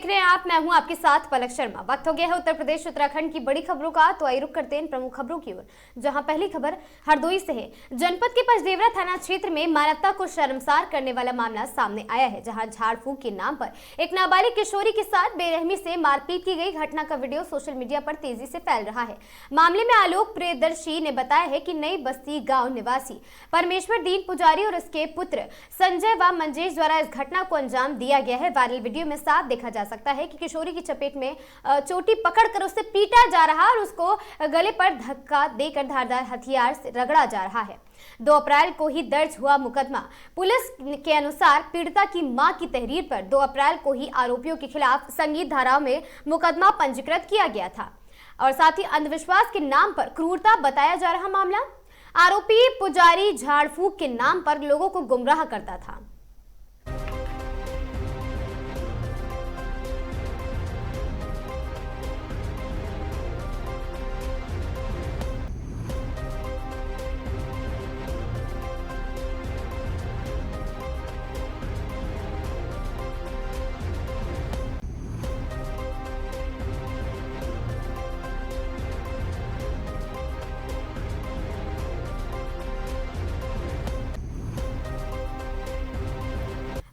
रहे हैं आप, मैं हूं आपके साथ पलक शर्मा। वक्त हो गया है उत्तर प्रदेश उत्तराखंड की बड़ी खबरों का, तो आइए रुक करते हैं इन प्रमुख खबरों की ओर, जहां पहली खबर हरदोई से है। जनपद के पचदेवरा थाना क्षेत्र में मानवता को शर्मसार करने वाला मामला सामने आया है, जहां झाड़ फूंक के नाम पर एक नाबालिग किशोरी के साथ बेरहमी से मारपीट की गई घटना का वीडियो सोशल मीडिया पर तेजी से फैल रहा है। मामले में आलोक प्रियदर्शी ने बताया है कि नई बस्ती गाँव निवासी परमेश्वर दीन पुजारी और उसके पुत्र संजय व मंजेश द्वारा इस घटना को अंजाम दिया गया है। वायरल वीडियो में साफ देखा जा सकता है कि किशोरी की चपेट में चोटी पकड़कर उसे पीटा जा रहा और उसको गले पर धक्का देकर धारदार हथियार से रगड़ा जा रहा है। 2 अप्रैल को ही दर्ज हुआ मुकदमा। पुलिस के अनुसार पीड़िता की मां की तहरीर पर 2 अप्रैल को ही आरोपियों के खिलाफ संगीत धाराओं में मुकदमा पंजीकृत किया गया था और साथ ही अंधविश्वास के नाम पर क्रूरता बताया जा रहा मामला। आरोपी पुजारी झाड़ फूंक के नाम पर लोगों को गुमराह करता था।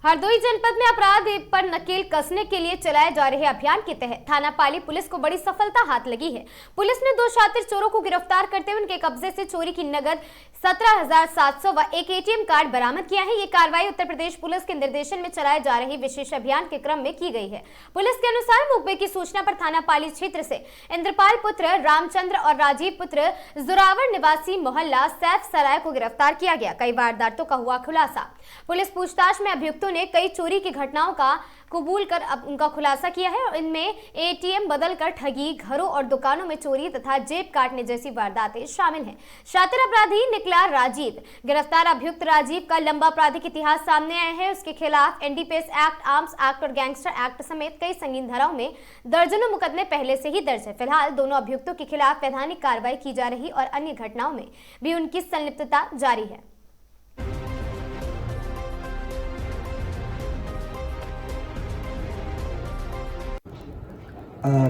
हरदोई जनपद में अपराध पर नकेल कसने के लिए चलाए जा रहे अभियान के तहत थाना पाली पुलिस को बड़ी सफलता हाथ लगी है। पुलिस ने 2 शातिर चोरों को गिरफ्तार करते हुए उनके कब्जे से चोरी की नगद 17,700 व एक एटीएम कार्ड बरामद किया है। ये कार्रवाई उत्तर प्रदेश पुलिस के निर्देशन में चलाए जा रहे विशेष अभियान के क्रम में की गई है। पुलिस के अनुसार मुखबिर की सूचना पर थाना पाली क्षेत्र से इंद्रपाल पुत्र रामचंद्र और राजीव पुत्र जोरावर निवासी मोहल्ला सैफ सराय को गिरफ्तार किया गया। कई वारदातों का हुआ खुलासा। पुलिस पूछताछ में अभियुक्तों ने कई चोरी की घटनाओं का कबूल कर अब उनका खुलासा किया है और इनमें एटीएम बदलकर ठगी, घरों और दुकानों में चोरी तथा जेब काटने जैसी वारदातें शामिल हैं। शातिर अपराधी निकला राजीव। गिरफ्तार अभियुक्त राजीव का लंबा आपराधिक इतिहास सामने आया है। उसके खिलाफ एनडीपीएस एक्ट, आर्म्स एक्ट और गैंगस्टर एक्ट समेत कई संगीन धाराओं में दर्जनों मुकदमे पहले से ही दर्ज है। फिलहाल दोनों अभियुक्तों के खिलाफ वैधानिक कार्रवाई की जा रही और अन्य घटनाओं में भी उनकी संलिप्तता जारी है।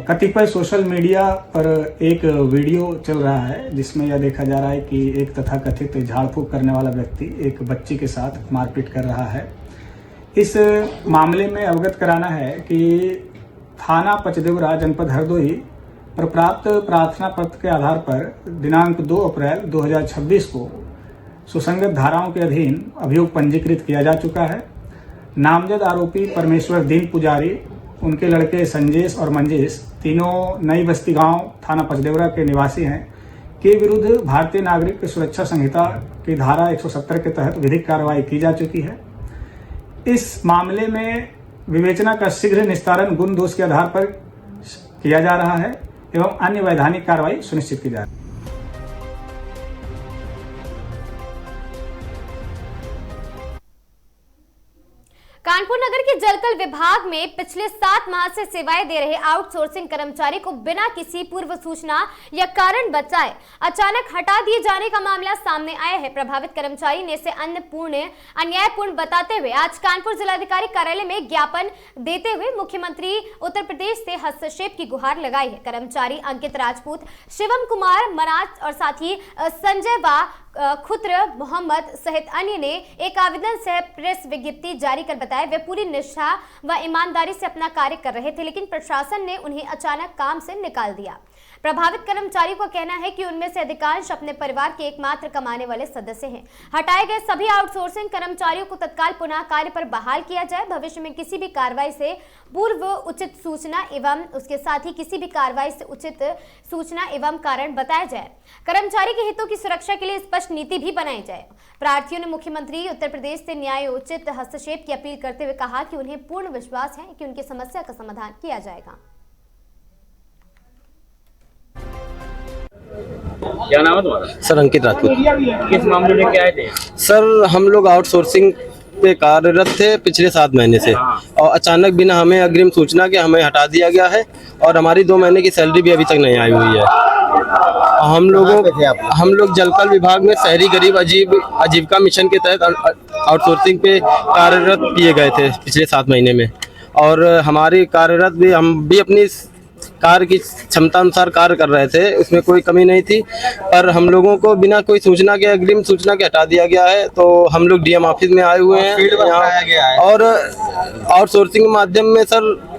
कतिपय सोशल मीडिया पर एक वीडियो चल रहा है जिसमें यह देखा जा रहा है कि एक तथाकथित झाड़ फूंक करने वाला व्यक्ति एक बच्ची के साथ मारपीट कर रहा है। इस मामले में अवगत कराना है कि थाना पचदेवरा जनपद हरदोई पर प्राप्त प्रार्थना पत्र के आधार पर दिनांक 2 अप्रैल 2026 को सुसंगत धाराओं के अधीन अभियोग पंजीकृत किया जा चुका है। नामजद आरोपी परमेश्वर दीन पुजारी, उनके लड़के संजेश और मंजेश, तीनों नई बस्ती गांव थाना पचदेवरा के निवासी हैं, के विरुद्ध भारतीय नागरिक सुरक्षा संहिता की धारा 170 के तहत विधिक कार्रवाई की जा चुकी है। इस मामले में विवेचना का शीघ्र निस्तारण गुण दोष के आधार पर किया जा रहा है एवं अन्य वैधानिक कार्रवाई सुनिश्चित की जा रही है। कानपुर नगर के जलकल विभाग में पिछले 7 माह से सेवाएं दे रहे आउटसोर्सिंग कर्मचारी को बिना किसी पूर्व सूचना या कारण बताए अचानक हटा दिए जाने का मामला सामने आया है। प्रभावित कर्मचारी ने इसे अन्यायपूर्ण बताते हुए आज कानपुर जिलाधिकारी कार्यालय में ज्ञापन देते हुए मुख्यमंत्री उत्तर प्रदेश से हस्तक्षेप की गुहार लगाई है। कर्मचारी अंकित राजपूत, शिवम कुमार मनाज और साथ ही संजय व खुत्र मोहम्मद सहित अन्य ने एक आवेदन से प्रेस विज्ञप्ति जारी कर बताया वे पूरी निष्ठा व ईमानदारी से अपना कार्य कर रहे थे, लेकिन प्रशासन ने उन्हें अचानक काम से निकाल दिया। प्रभावित कर्मचारी का कहना है कि उनमें से अधिकांश अपने परिवार के एकमात्र कमाने वाले सदस्य हैं। हटाए गए सभी आउटसोर्सिंग कर्मचारियों को तत्काल पुनः कार्य पर बहाल किया जाए। भविष्य में किसी भी कार्रवाई से पूर्व उचित सूचना एवं उसके साथ ही किसी भी कार्रवाई से उचित सूचना एवं कारण बताया जाए। कर्मचारी के हितों की सुरक्षा के लिए स्पष्ट नीति भी बनाई जाए। प्रार्थियों ने मुख्यमंत्री उत्तर प्रदेश से न्यायोचित हस्तक्षेप की अपील करते हुए कहा कि उन्हें पूर्ण विश्वास है कि उनकी समस्या का समाधान किया जाएगा। क्या नाम है तुम्हारा? सर अंकित राजपूत। किस मामले में क्या आए थे? सर हम लोग आउटसोर्सिंग पे कार्यरत थे पिछले 7 महीने से और अचानक बिना हमें अग्रिम सूचना के हमें हटा दिया गया है और हमारी 2 महीने की सैलरी भी अभी तक नहीं आई हुई है। हम लोग जलकल विभाग में शहरी गरीब आजीविका मिशन के तहत आउटसोर्सिंग पे कार्यरत किए गए थे पिछले 7 महीने में और हमारी कार्यरत भी, हम भी अपनी कार्य की क्षमता अनुसार कार्य कर रहे थे, उसमें कोई कमी नहीं थी। पर हम लोगों को बिना कोई सूचना के, अग्रिम सूचना के हटा दिया गया है। तो हम लोग डीएम ऑफिस में आए हुए हैं यहाँ, और आउटसोर्सिंग के माध्यम में सर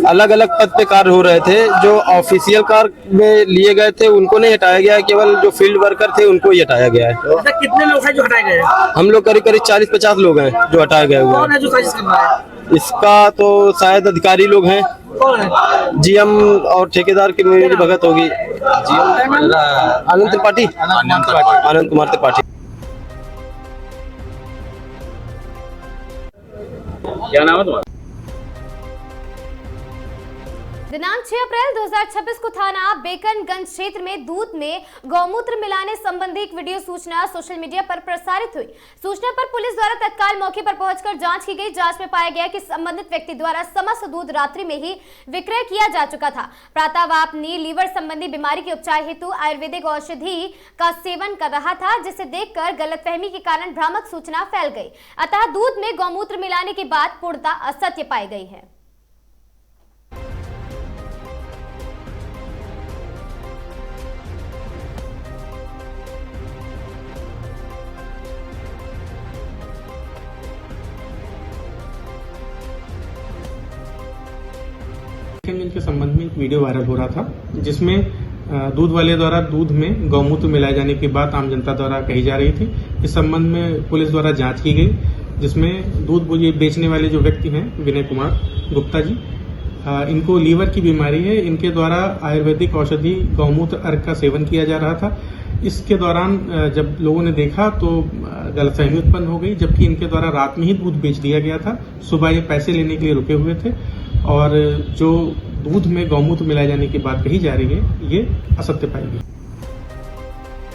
अलग अलग पद पे कार्य हो रहे थे। जो ऑफिशियल कार्य में लिए गए थे उनको नहीं हटाया गया है, केवल जो फील्ड वर्कर थे उनको ही हटाया गया है। कितने लोग हैं जो हटाए गए हैं? हम लोग करीब करीब 40-50 लोग हैं जो हटाए गए हुए कौन है हैं। जो साजिश कर रहा है? इसका तो शायद अधिकारी लोग हैं, कौन है? जीएम और ठेकेदार की मेरी भगत होगी। जीएम आनंद त्रिपाठी, आनंद कुमार त्रिपाठी। क्या नाम है तुम्हारा? दिनांक 6 अप्रैल 2026 को थाना बेकनगंज क्षेत्र में दूध में गौमूत्र मिलाने संबंधी एक वीडियो सूचना सोशल मीडिया पर प्रसारित हुई। सूचना पर पुलिस द्वारा तत्काल मौके पर पहुंचकर जांच की गई। जांच में पाया गया कि संबंधित व्यक्ति द्वारा समस्त दूध रात्रि में ही विक्रय किया जा चुका था। प्रातः वह अपनी लीवर संबंधी बीमारी के उपचार हेतु आयुर्वेदिक औषधि का सेवन कर रहा था, जिसे देखकर गलतफहमी के कारण भ्रामक सूचना फैल गई। अतः दूध में गौमूत्र मिलाने की बात पूर्णतः असत्य पाई गई है। के संबंध में एक वीडियो वायरल हो रहा था, जिसमें दूध वाले द्वारा दूध में गौमूत्र मिलाए जाने की बात आम जनता द्वारा कही जा रही थी। इस संबंध में पुलिस द्वारा जांच की गई, जिसमें दूध बेचने वाले जो व्यक्ति हैं विनय कुमार गुप्ता जी, इनको लीवर की बीमारी है। इनके द्वारा आयुर्वेदिक औषधि गौमूत्र अर्क का सेवन किया जा रहा था। इसके दौरान जब लोगों ने देखा तो गलतफहमी उत्पन्न हो गई, जबकि इनके द्वारा रात में ही दूध बेच दिया गया था। सुबह ये पैसे लेने के लिए रुके हुए थे, और जो दूध में गौमूत्र मिलाए जाने की बात कही जा रही है, ये असत्य पाई गई।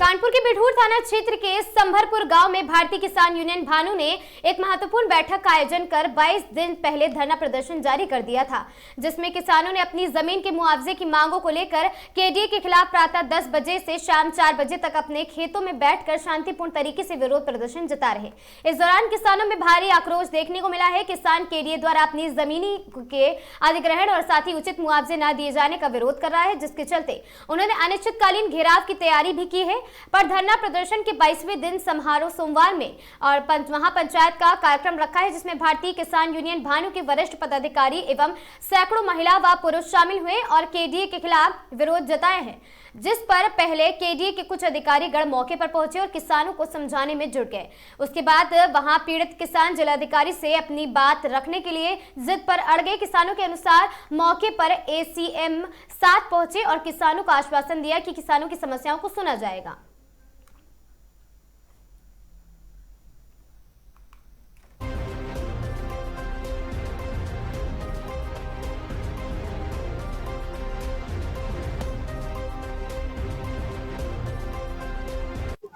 कानपुर के बिठूर थाना क्षेत्र के संभरपुर गांव में भारतीय किसान यूनियन भानु ने एक महत्वपूर्ण बैठक का आयोजन कर 22 दिन पहले धरना प्रदर्शन जारी कर दिया था, जिसमें किसानों ने अपनी जमीन के मुआवजे की मांगों को लेकर केडीए के खिलाफ प्रातः 10 बजे से शाम 4 बजे तक अपने खेतों में बैठकर शांतिपूर्ण तरीके से विरोध प्रदर्शन जता रहे। इस दौरान किसानों में भारी आक्रोश देखने को मिला है। किसान केडीए द्वारा अपनी जमीनी के अधिग्रहण और साथ ही उचित मुआवजे न दिए जाने का विरोध कर रहा है, जिसके चलते उन्होंने अनिश्चितकालीन घेराव की तैयारी भी की है। पर धरना प्रदर्शन के 22वें दिन समारोह सोमवार में और महापंचायत का कार्यक्रम रखा है, जिसमें भारतीय किसान यूनियन भानु के वरिष्ठ पदाधिकारी एवं सैकड़ों महिला व पुरुष शामिल हुए और केडीए के खिलाफ विरोध जताए हैं, जिस पर पहले केडीए के कुछ अधिकारी गण मौके पर पहुंचे और किसानों को समझाने में जुट गए। उसके बाद वहां पीड़ित किसान जिलाधिकारी से अपनी बात रखने के लिए जिद पर अड़ गए। किसानों के अनुसार मौके पर एसीएम 7 पहुंचे और किसानों को आश्वासन दिया कि किसानों की समस्याओं को सुना जाएगा।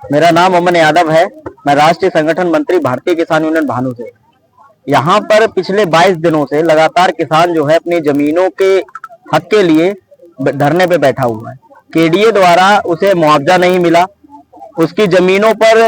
मेरा नाम अमन यादव है। मैं राष्ट्रीय संगठन मंत्री भारतीय किसान यूनियन भानु से। यहाँ पर पिछले 22 दिनों से लगातार किसान जो है अपनी जमीनों के हक के लिए धरने पे बैठा हुआ है। केडीए द्वारा उसे मुआवजा नहीं मिला, उसकी जमीनों पर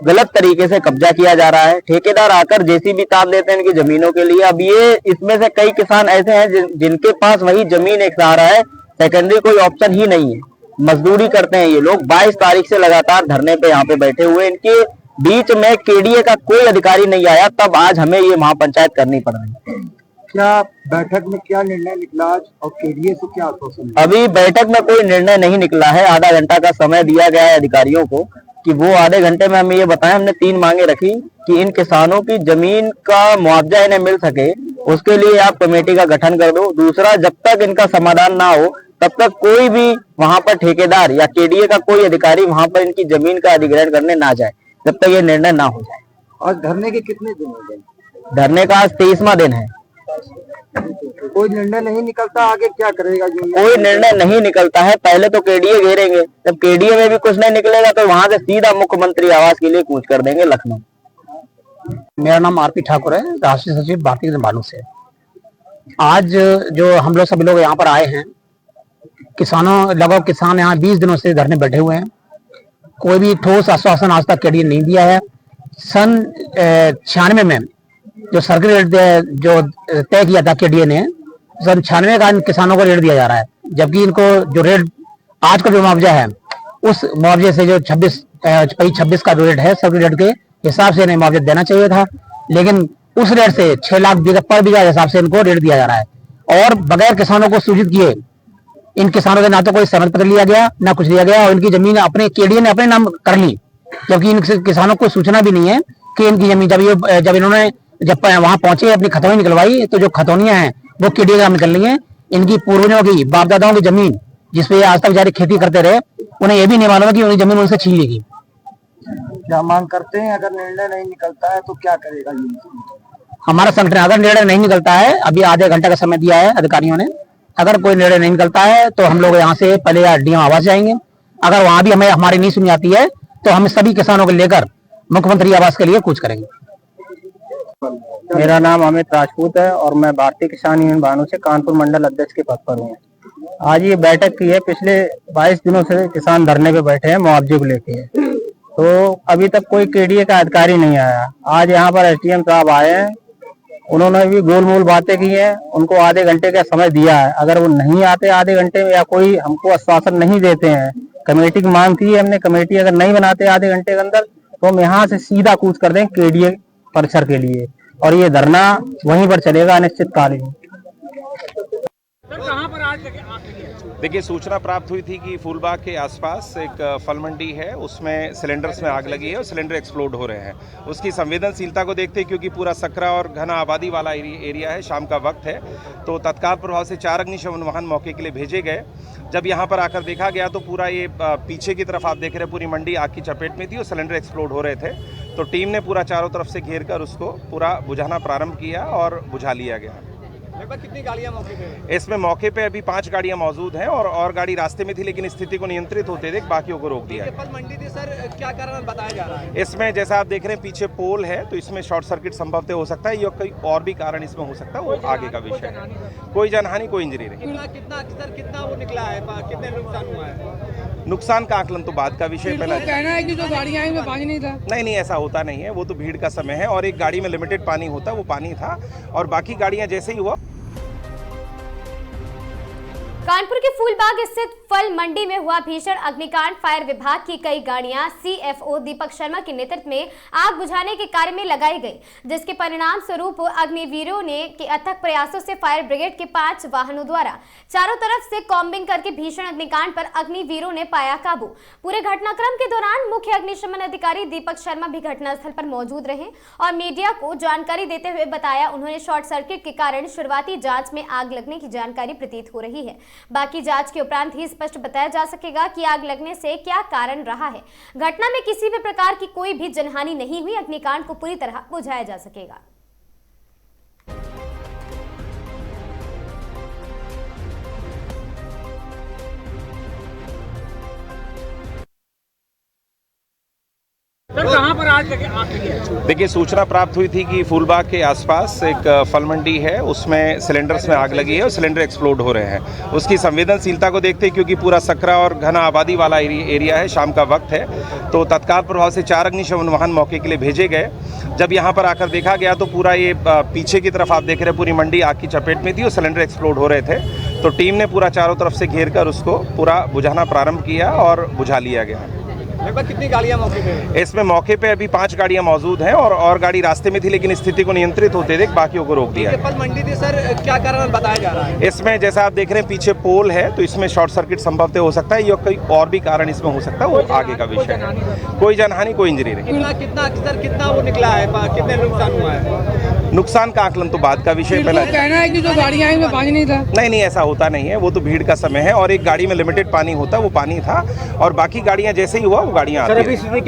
गलत तरीके से कब्जा किया जा रहा है। ठेकेदार आकर जेसीबी तार देते हैं इनकी जमीनों के लिए। अब ये इसमें से कई किसान ऐसे हैं जिनके पास वही जमीन एक सहारा है, सेकेंडरी कोई ऑप्शन ही नहीं है। मजदूरी करते हैं ये लोग। 22 तारीख से लगातार धरने पे यहाँ पे बैठे हुए। इनके बीच में केडीए का कोई अधिकारी नहीं आया, तब आज हमें ये महापंचायत करनी पड़ रही है। क्या बैठक में क्या निर्णय निकला आज और केडीए से क्या आश्वासन? अभी बैठक में कोई निर्णय नहीं निकला है। आधा घंटा का समय दिया गया है अधिकारियों को कि वो आधे घंटे में हमें ये बताएं। हमने 3 मांगे रखी कि इन किसानों की जमीन का मुआवजा इन्हें मिल सके, उसके लिए आप कमेटी का गठन कर दो। दूसरा, जब तक इनका समाधान ना हो तब तक कोई भी वहां पर ठेकेदार या केडीए का कोई अधिकारी वहां पर इनकी जमीन का अधिग्रहण करने ना जाए, जब तक ये निर्णय ना हो जाए। आज धरने के कितने दिन हो गए? धरने का आज 23वां दिन है। कोई निर्णय नहीं निकलता, आगे क्या करेगा? कोई निर्णय नहीं निकलता है। पहले तो केडीए घेरेंगे, जब केडीए में भी कुछ नहीं निकलेगा तो वहां से सीधा मुख्यमंत्री आवास के लिए कूच कर देंगे लखनऊ। मेरा नाम आरपी ठाकुर है, राष्ट्रीय सचिव भारतीय किसान भानु से। आज जो हम लोग सभी लोग यहाँ पर आए हैं, लगभग किसान यहाँ 20 दिनों से धरने बैठे हुए हैं। कोई भी ठोस आश्वासन आज तक केडीए नहीं दिया है। सन 96 में जो सर्किट रेट जो तय किया था केडीए ने 96 का इन किसानों को रेट दिया जा रहा है, जबकि इनको जो रेट आज का जो मुआवजा है उस मुआवजे से जो 26 का जो रेट है सर्किट रेट के हिसाब से इन्हें मुआवजा देना चाहिए था, लेकिन उस रेट से 6 लाख बीघा पर बीघा हिसाब से इनको रेट दिया जा रहा है और बगैर किसानों को सूचित किए इन किसानों के ना तो कोई सहमति पत्र लिया गया ना कुछ लिया गया और इनकी जमीन अपने केडीए ने अपने नाम कर ली, क्योंकि इन किसानों को सूचना भी नहीं है कि इनकी जमीन जब इन्होंने वहां पहुंचे अपनी खतौनी निकलवाई तो जो खतौनियां हैं वो केडीए का नाम निकल रही है। इनकी पूर्वजों की बाप दादाओं की जमीन जिसपे आज तक बेचारे खेती करते रहे, उन्हें यह भी नहीं मालूम है कि उनकी जमीन उनसे छीन लेगी। क्या मांग करते हैं, अगर निर्णय नहीं निकलता है तो क्या करेगा ये? हमारा संगठन अगर निर्णय नहीं निकलता है, अभी आधे घंटे का समय दिया है अधिकारियों ने, अगर कोई निर्णय नहीं निकलता है तो हम लोग यहाँ से पहले डीएम आवास जाएंगे, अगर वहां भी हमें हमारी नहीं सुनी जाती है तो हम सभी किसानों को लेकर मुख्यमंत्री आवास के लिए कूच करेंगे। मेरा नाम अमित राजपूत है और मैं भारतीय किसान यूनियन भानु से कानपुर मंडल अध्यक्ष के पद पर हूँ। आज ये बैठक की है, पिछले 22 दिनों से किसान धरने पे बैठे हैं मुआवजे को लेके, तो अभी तक कोई केडीए का अधिकारी नहीं आया। आज यहाँ पर एसडीएम साहब आए हैं, उन्होंने भी गोल मोल बातें की हैं, उनको आधे घंटे का समय दिया है। अगर वो नहीं आते आधे घंटे में या कोई हमको आश्वासन नहीं देते हैं, कमेटी की मांग की है हमने, कमेटी अगर नहीं बनाते आधे घंटे के अंदर तो हम यहाँ से सीधा कूच कर दें केडीए परिसर के लिए और ये धरना वहीं पर चलेगा अनिश्चितकालीन। देखिए, सूचना प्राप्त हुई थी कि फूलबाग के आसपास एक फल मंडी है, उसमें सिलेंडर्स में आग लगी है और सिलेंडर एक्सप्लोड हो रहे हैं। उसकी संवेदनशीलता को देखते क्योंकि पूरा सकरा और घना आबादी वाला एरिया है, शाम का वक्त है, तो तत्काल प्रभाव से 4 अग्निशमन वाहन मौके के लिए भेजे गए। जब यहाँ पर आकर देखा गया तो पूरा ये पीछे की तरफ आप देख रहे हैं पूरी मंडी आग की चपेट में थी और सिलेंडर एक्सप्लोड हो रहे थे, तो टीम ने पूरा चारों तरफ से घेर कर उसको पूरा बुझाना प्रारंभ किया और बुझा लिया गया। लगभग कितनी गाड़ियां मौके पे? इसमें मौके पे अभी 5 गाड़ियां मौजूद हैं और गाड़ी रास्ते में थी, लेकिन स्थिति को नियंत्रित होते देख बाकियों को रोक दिया। फल मंडी थी सर, क्या कारण बताया जा रहा है? इसमें जैसा आप देख रहे हैं पीछे पोल है, तो इसमें शॉर्ट सर्किट संभवतः हो सकता है या कोई और भी कारण इसमें हो सकता है, वो आगे का विषय है। कोई जनहानि कोई इंजरी नहीं। कितना वो निकला है, कितने नुकसान हुआ है? नुकसान का आकलन तो बाद का विषय। पहला कहना है कि जो गाड़ियां आई में पानी नहीं था। नहीं, ऐसा होता नहीं है, वो तो भीड़ का समय है और एक गाड़ी में लिमिटेड पानी होता है, वो पानी था और बाकी गाड़ियां जैसे ही हुआ। कानपुर के फूलबाग स्थित फल मंडी में हुआ भीषण अग्निकांड। फायर विभाग की कई गाड़ियां सीएफओ दीपक शर्मा के नेतृत्व में आग बुझाने के कार्य में लगाई गई, जिसके परिणाम स्वरूप अग्निवीरों ने के अथक प्रयासों से फायर ब्रिगेड के 5 वाहनों द्वारा चारों तरफ से कॉम्बिंग करके भीषण अग्निकांड पर अग्निवीरों ने पाया काबू। पूरे घटनाक्रम के दौरान मुख्य अग्निशमन अधिकारी दीपक शर्मा भी घटनास्थल पर मौजूद रहे और मीडिया को जानकारी देते हुए बताया, उन्होंने शॉर्ट सर्किट के कारण शुरुआती जांच में आग लगने की जानकारी प्रतीत हो रही है। बाकी जांच के उपरांत ही स्पष्ट बताया जा सकेगा कि आग लगने से क्या कारण रहा है। घटना में किसी भी प्रकार की कोई भी जनहानि नहीं हुई। अग्निकांड को पूरी तरह बुझाया जा सकेगा। कहाँ पर आग लगी है? देखिए, सूचना प्राप्त हुई थी कि फूलबाग के आसपास एक फल मंडी है, उसमें सिलेंडर्स में आग लगी है और सिलेंडर एक्सप्लोड हो रहे हैं। उसकी संवेदनशीलता को देखते क्योंकि पूरा सकरा और घना आबादी वाला एरिया है, शाम का वक्त है, तो तत्काल प्रभाव से 4 अग्निशमन वाहन मौके के लिए भेजे गए। जब यहाँ पर आकर देखा गया तो पूरा ये पीछे की तरफ आप देख रहे हैं पूरी मंडी आग की चपेट में थी और सिलेंडर एक्सप्लोड हो रहे थे, तो टीम ने पूरा चारों तरफ से घेर कर उसको पूरा बुझाना प्रारंभ किया और बुझा लिया गया। लगभग कितनी गाड़ियां मौके पे? इसमें मौके पे अभी 5 गाड़ियां मौजूद हैं और गाड़ी रास्ते में थी, लेकिन स्थिति को नियंत्रित होते देख बाकियों को रोक दिया। फल मंडी थी सर, क्या कारण बताया जा रहा है? इसमें जैसा आप देख रहे हैं पीछे पोल है, तो इसमें शॉर्ट सर्किट संभवतः हो सकता है या कोई और भी कारण इसमें हो सकता है, वो आगे का विषय है। कोई जनहानि कोई इंजरी नहीं। कितना वो निकला है, कितने नुकसान हुआ है? नुकसान का आकलन तो बाद का विषय। पहला कहना है कि जो गाड़ियां आई में पानी नहीं था। नहीं, ऐसा होता नहीं है, वो तो भीड़ का समय है और एक गाड़ी में लिमिटेड पानी होता है, वो पानी था और बाकी गाड़ियां जैसे ही हुआ वो गाड़ियां आती हैं।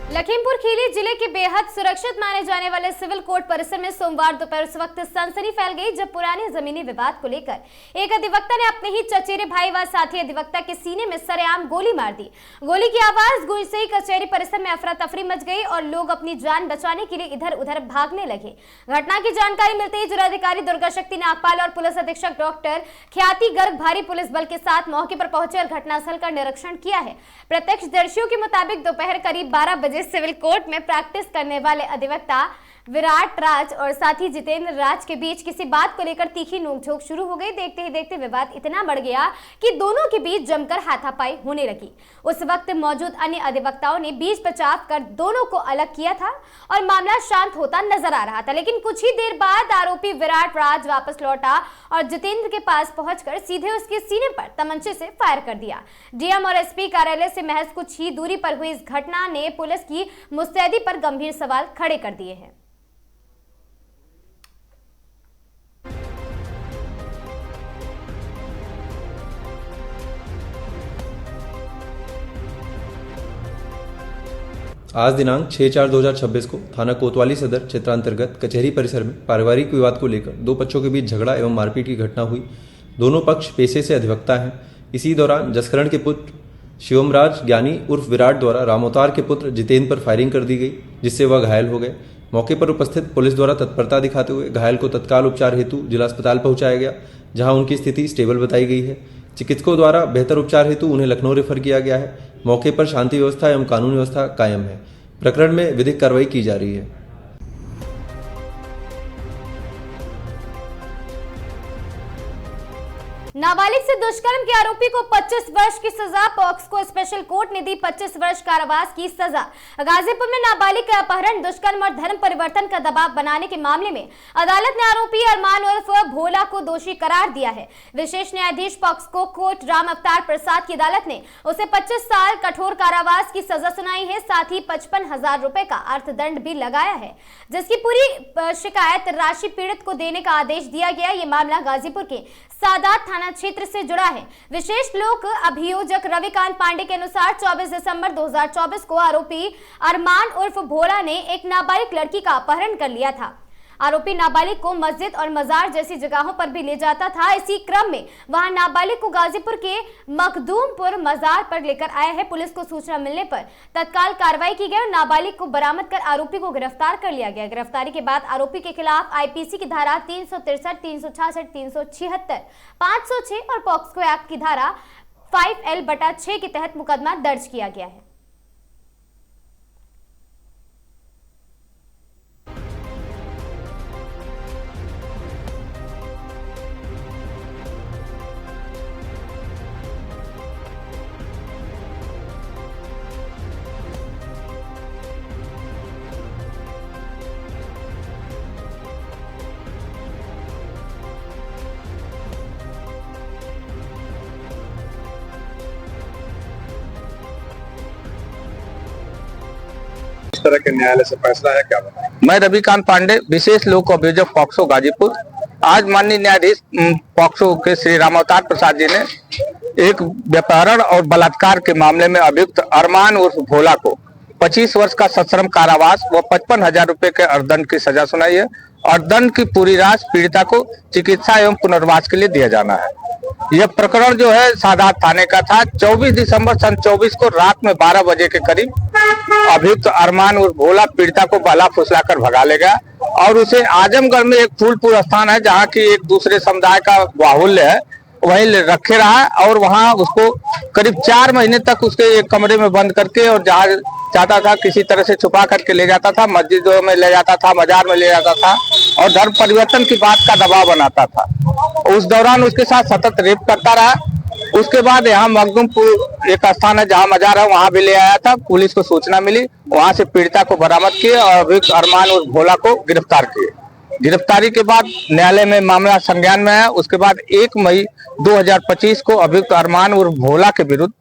क्या लखीमपुर खीरी जिले के बेहद सुरक्षित माने जाने वाले सिविल कोर्ट परिसर में सोमवार दोपहर उस वक्त सनसनी फैल गई जब पुराने जमीनी विवाद को लेकर एक अधिवक्ता ने अपने ही चचेरे भाई व साथी अधिवक्ता के सीने में सरेआम गोली मार दी। गोली की आवाज गूंजते ही कचहरी परिसर में अफरा तफरी मच गई और लोग अपनी जान बचाने के लिए इधर उधर भागने लगे। घटना की जानकारी मिलते ही जिलाधिकारी दुर्गा शक्ति नागपाल और पुलिस अधीक्षक डॉक्टर ख्याति गर्ग भारी पुलिस बल के साथ मौके पर पहुंचे और घटनास्थल का निरीक्षण किया है। प्रत्यक्षदर्शियों के मुताबिक दोपहर करीब 12 बजे सिविल कोर्ट में प्रैक्टिस करने वाले अधिवक्ता विराट राज और साथी जितेंद्र राज के बीच किसी बात को लेकर तीखी नोकझोंक शुरू हो गई। देखते ही देखते विवाद इतना बढ़ गया कि दोनों के बीच जमकर हाथापाई होने लगी। उस वक्त मौजूद अन्य अधिवक्ताओं ने बीच बचाव कर दोनों को अलग किया था और मामला शांत होता नजर आ रहा था। लेकिन कुछ ही देर बाद आरोपी विराट राज वापस लौटा और जितेंद्र के पास पहुंचकर सीधे उसके सीने पर तमंचे से फायर कर दिया। डीएम और एसपी कार्यालय से महज कुछ ही दूरी पर हुई इस घटना ने पुलिस की मुस्तैदी पर गंभीर सवाल खड़े कर दिए हैं। आज दिनांक 6/4/2026 को थाना कोतवाली सदर क्षेत्रांतर्गत कचहरी परिसर में पारिवारिक विवाद को लेकर दो पक्षों के बीच झगड़ा एवं मारपीट की घटना हुई। दोनों पक्ष पेशे से अधिवक्ता हैं। इसी दौरान जसकरण के पुत्र शिवमराज ज्ञानी उर्फ विराट द्वारा रामोतार के पुत्र जितेंद्र पर फायरिंग कर दी गई, जिससे वह घायल हो गए। मौके पर उपस्थित पुलिस द्वारा तत्परता दिखाते हुए घायल को तत्काल उपचार हेतु जिला अस्पताल पहुंचाया गया, जहां उनकी स्थिति स्टेबल बताई गई है। चिकित्सकों द्वारा बेहतर उपचार हेतु उन्हें लखनऊ रेफर किया गया है। मौके पर शांति व्यवस्था एवं कानून व्यवस्था कायम है। प्रकरण में विधिक कार्रवाई की जा रही है। नाबालिग से दुष्कर्म के आरोपी को 25 वर्ष की सजा। पॉक्सको स्पेशल कोर्ट ने दी 25 वर्ष कारावास की सजा। गाजीपुर में नाबालिग का अपहरण, दुष्कर्म और धर्म परिवर्तन का दबाव बनाने के मामले में अदालत ने आरोपी अरमान उर्फ भोला को दोषी करार दिया है। विशेष न्यायाधीश पॉक्सको कोर्ट राम अवतार प्रसाद की अदालत ने उसे 25 साल कठोर कारावास की सजा सुनाई है। साथ ही 55,000 रुपए का अर्थदंड भी लगाया है, जिसकी पूरी शिकायत राशि पीड़ित को देने का आदेश दिया गया। ये मामला गाजीपुर के सादात थाना क्षेत्र से जुड़ा है। विशेष लोक अभियोजक रविकांत पांडे के अनुसार 24 दिसंबर 2024 को आरोपी अरमान उर्फ भोला ने एक नाबालिग लड़की का अपहरण कर लिया था। आरोपी नाबालिग को मस्जिद और मजार जैसी जगहों पर भी ले जाता था। इसी क्रम में वहां नाबालिग को गाजीपुर के मखदूमपुर मजार पर लेकर आया है। पुलिस को सूचना मिलने पर तत्काल कार्रवाई की गई और नाबालिग को बरामद कर आरोपी को गिरफ्तार कर लिया गया। गिरफ्तारी के बाद आरोपी के खिलाफ आईपीसी की धारा 363, 366, 376, 506 और पॉक्सको एक्ट की धारा 5L/6 के तहत मुकदमा दर्ज किया गया है। इस तरह के न्यायालय से फैसला है, क्या बताएं? मैं रविकांत पांडे, विशेष लोक अभियोजक पॉक्सो गाजीपुर। आज माननीय न्यायाधीश पॉक्सो के श्री रामावतार प्रसाद जी ने एक अपहरण और बलात्कार के मामले में अभियुक्त अरमान उर्फ भोला को 25 वर्ष का सश्रम कारावास व 55,000 रुपए के अर्थदंड की सजा सुनाई है और दंड की पूरी राशि पीड़िता को चिकित्सा एवं पुनर्वास के लिए दिया जाना है। यह प्रकरण जो है सादात थाने का था। 24 दिसंबर सन 24 को रात में 12 बजे के करीब अभियुक्त अरमान उर्फ भोला पीड़िता को बाला फुसलाकर भगा ले गया और उसे आजमगढ़ में एक फूलपुर स्थान है जहाँ की एक दूसरे समुदाय का बाहुल्य है, वहीं रखे रहा और वहाँ उसको करीब 4 महीने तक उसके एक कमरे में बंद करके और जहाँ चाहता था किसी तरह से छुपा करके ले जाता था, मस्जिदों में ले जाता था, मजार में ले जाता था और धर्म परिवर्तन की बात का दबाव बनाता था। उस दौरान उसके साथ सतत रेप करता रहा। उसके बाद यहाँ मखदूमपुर एक स्थान है जहाँ मजार है, वहाँ भी ले आया था। पुलिस को सूचना मिली, वहाँ से पीड़िता को बरामद किए और अभियुक्त अरमान उर्फ भोला को गिरफ्तार किए। गिरफ्तारी के बाद न्यायालय में मामला संज्ञान में है। उसके बाद 1 मई 2025 को अभियुक्त अरमान उर्फ भोला के विरुद्ध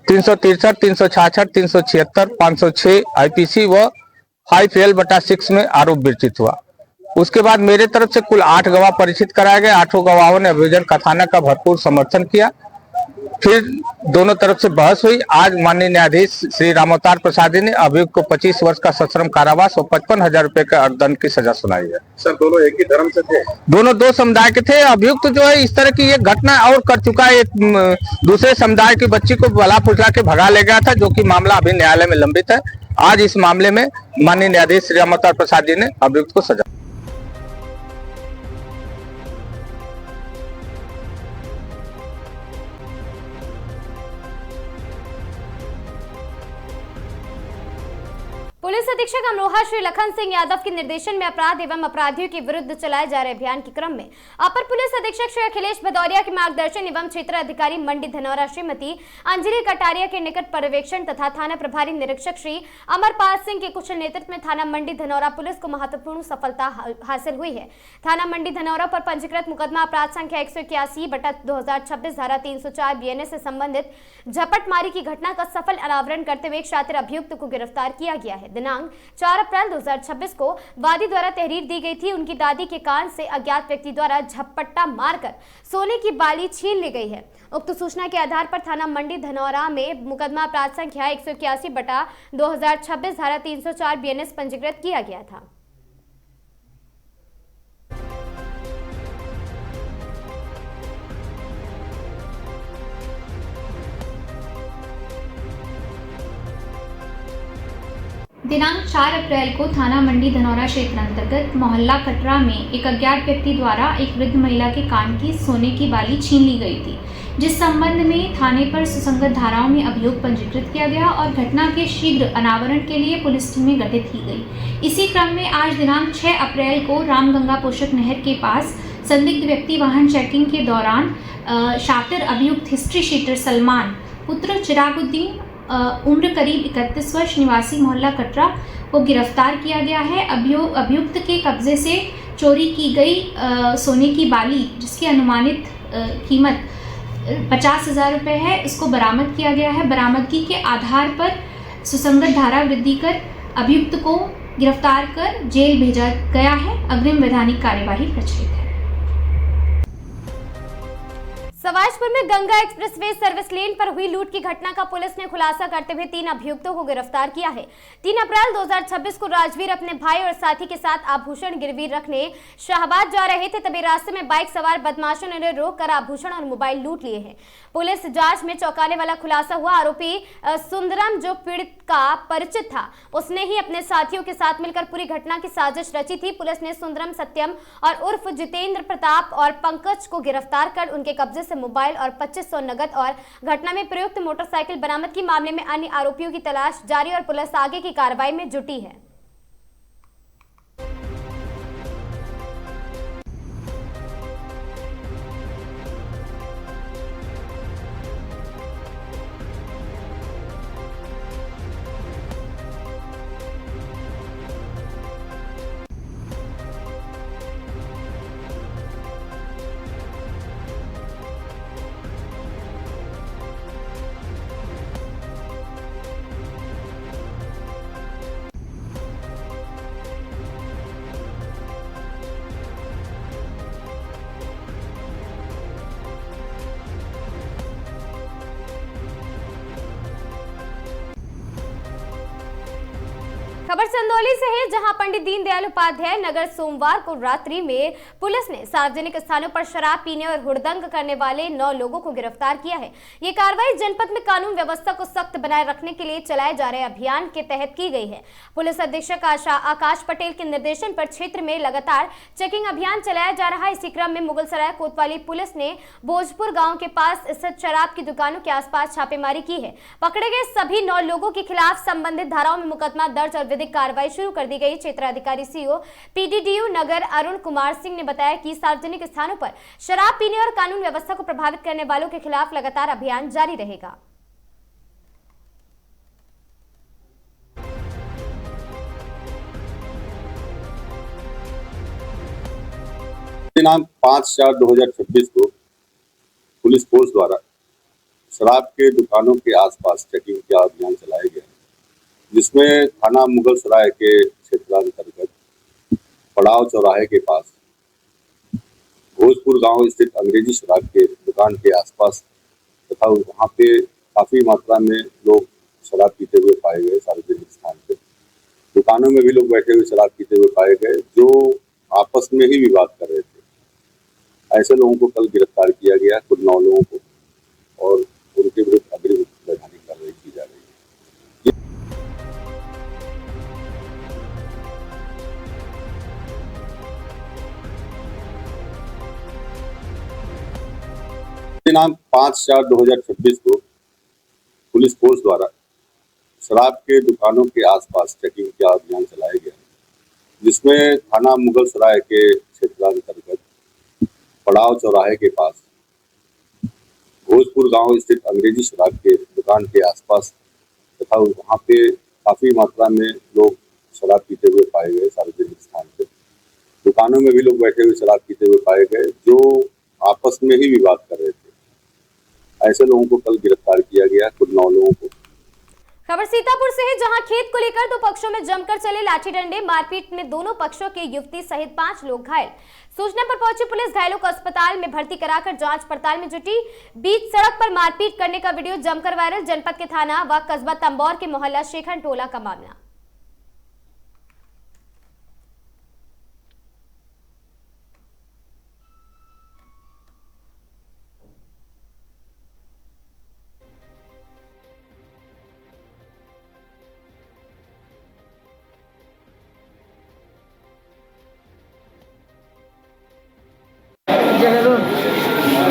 363, 366, 376, 506 आईपीसी व 5L/6 में आरोप विरचित हुआ। उसके बाद मेरे तरफ से कुल 8 गवाह परिचित कराए गए। 8 गवाहों ने अभियोजन कथानक का भरपूर समर्थन किया। फिर दोनों तरफ से बहस हुई। आज माननीय न्यायाधीश श्री रामावतार प्रसाद जी ने अभियुक्त को 25 वर्ष का सश्रम कारावास और 55,000 रुपए का अर्थदंड की सजा सुनाई है। सर दोनों एक ही धर्म से थे? दोनों दो समुदाय के थे। अभियुक्त जो है इस तरह की एक घटना और कर चुका है। एक दूसरे समुदाय की बच्ची को बला फुसला के भगा ले गया था, जो कि मामला अभी न्यायालय में लंबित है। आज इस मामले में माननीय न्यायाधीश श्री रामावतार प्रसाद जी ने अभियुक्त को सजा। पुलिस अधीक्षक अमरोहा श्री लखन सिंह यादव के निर्देशन में अपराध एवं अपराधियों के विरुद्ध चलाए जा रहे अभियान के क्रम में अपर पुलिस अधीक्षक श्री अखिलेश भदौरिया के मार्गदर्शन एवं क्षेत्र अधिकारी मंडी धनौरा श्रीमती अंजलि कटारिया के निकट पर्यवेक्षण तथा थाना प्रभारी निरीक्षक श्री अमरपाल सिंह के कुशल नेतृत्व में थाना मंडी धनौरा पुलिस को महत्वपूर्ण सफलता हासिल हुई है। थाना मंडी धनौरा पर पंजीकृत मुकदमा अपराध संख्या 181/2026 धारा 304 BNS से संबंधित झपटमारी की घटना का सफल अनावरण करते हुए एक शातिर अभियुक्त को गिरफ्तार किया गया है। दिनांक 4 अप्रैल 2026 को वादी द्वारा तहरीर दी गई थी। उनकी दादी के कान से अज्ञात व्यक्ति द्वारा झपट्टा मारकर सोने की बाली छीन ली गई है। उक्त सूचना के आधार पर थाना मंडी धनौरा में मुकदमा अपराध संख्या 181/2026 धारा 304 BNS पंजीकृत किया गया था। दिनांक 4 अप्रैल को थाना मंडी धनौरा क्षेत्र अंतर्गत मोहल्ला कटरा में एक अज्ञात व्यक्ति द्वारा एक वृद्ध महिला के कान की सोने की बाली छीन ली गई थी, जिस संबंध में थाने पर सुसंगत धाराओं में अभियोग पंजीकृत किया गया और घटना के शीघ्र अनावरण के लिए पुलिस टीमें गठित की गई। इसी क्रम में आज दिनांक 6 अप्रैल को रामगंगा पोषक नहर के पास संदिग्ध व्यक्ति वाहन चेकिंग के दौरान शातिर अभियुक्त हिस्ट्री शीटर सलमान पुत्र चिरागुद्दीन उम्र करीब 31 वर्ष निवासी मोहल्ला कटरा को गिरफ्तार किया गया है। अभियुक्त के कब्जे से चोरी की गई सोने की बाली, जिसकी अनुमानित कीमत 50,000 रुपये है, इसको बरामद किया गया है। बरामदगी के आधार पर सुसंगत धारा वृद्धि कर अभियुक्त को गिरफ्तार कर जेल भेजा गया है। अग्रिम वैधानिक कार्यवाही प्रचलित है। सवाईजपुर में गंगा एक्सप्रेसवे सर्विस लेन पर हुई लूट की घटना का पुलिस ने खुलासा करते हुए 3 अभियुक्तों को गिरफ्तार किया है। 3 अप्रैल 2026 को राजवीर अपने भाई और साथी के साथ आभूषण गिरवी रखने शाहबाद जा रहे थे, तभी रास्ते में बाइक सवार बदमाशों ने रोककर आभूषण और मोबाइल लूट लिए हैं। पुलिस जांच में चौंकाने वाला खुलासा हुआ। आरोपी सुंदरम, जो पीड़ित का परिचित था, उसने ही अपने साथियों के साथ मिलकर पूरी घटना की साजिश रची थी। पुलिस ने सुंदरम, सत्यम और उर्फ जितेंद्र प्रताप और पंकज को गिरफ्तार कर उनके कब्जे से मोबाइल और 2500 नगद और घटना में प्रयुक्त मोटरसाइकिल बरामद की। मामले में अन्य आरोपियों की तलाश जारी और पुलिस आगे की कार्रवाई में जुटी है। खबर चंदौली से है, जहां पंडित दीनदयाल उपाध्याय नगर सोमवार को रात्रि में पुलिस ने सार्वजनिक स्थानों पर शराब पीने और हुड़दंग करने वाले 9 लोगों को गिरफ्तार किया है। ये कार्रवाई जनपद में कानून व्यवस्था को सख्त बनाए रखने के लिए चलाए जा रहे अभियान के तहत की गई है। पुलिस अधीक्षक आकाश पटेल के निर्देशन पर क्षेत्र में लगातार चेकिंग अभियान चलाया जा रहा है। इसी क्रम में मुगलसराय कोतवाली पुलिस ने भोजपुर गाँव के पास स्थित शराब की दुकानों के आसपास छापेमारी की है। पकड़े गए सभी 9 लोगों के खिलाफ संबंधित धाराओं में मुकदमा दर्ज और कार्रवाई शुरू कर दी गई। क्षेत्राधिकारी सीओ पीडीडीयू नगर अरुण कुमार सिंह ने बताया कि सार्वजनिक स्थानों पर शराब पीने और कानून व्यवस्था को प्रभावित करने वालों के खिलाफ लगातार अभियान जारी रहेगा। दिनांक 5/4/2026 को पुलिस फोर्स द्वारा शराब के दुकानों के आसपास चेकिंग का अभियान चलाया गया, जिसमें थाना मुगलसराय के क्षेत्रांतर्गत पड़ाव चौराहे के पास भोजपुर गांव स्थित अंग्रेजी शराब के दुकान के आसपास तथा वहाँ पे काफी मात्रा में लोग शराब पीते हुए पाए गए। सार्वजनिक स्थान पे दुकानों में भी लोग बैठे हुए शराब पीते हुए पाए गए, जो आपस में ही विवाद कर रहे थे। ऐसे लोगों को कल गिरफ्तार किया गया, कुल 9 लोगों को, और उनके विरुद्ध अग्रिम वैधानिक कार्रवाई की जा रही है। दिनांक 5/4/2026 को पुलिस फोर्स द्वारा शराब के दुकानों के आसपास चेकिंग का अभियान चलाया गया, जिसमें थाना मुगल सराय के क्षेत्रांतर्गत पड़ाव चौराहे के पास भोजपुर गांव स्थित अंग्रेजी शराब के दुकान के आसपास तथा वहाँ पे काफी मात्रा में लोग शराब पीते हुए पाए गए। सार्वजनिक स्थान पे दुकानों में भी लोग बैठे हुए शराब पीते हुए पाए गए, जो आपस में ही विवाद कर रहे थे। ऐसे लोगों को कल गिरफ्तार किया गया, कुल 9 लोगों को। खबर सीतापुर से है, जहां खेत को लेकर दो पक्षों में जमकर चले लाठी डंडे। मारपीट में दोनों पक्षों के युवती सहित 5 लोग घायल। सूचना पर पहुंची पुलिस घायलों को अस्पताल में भर्ती कराकर जांच पड़ताल में जुटी। बीच सड़क पर मारपीट करने का वीडियो जमकर वायरल। जनपद के थाना व कस्बा तंबौर के मोहल्ला शेखन टोला का मामला।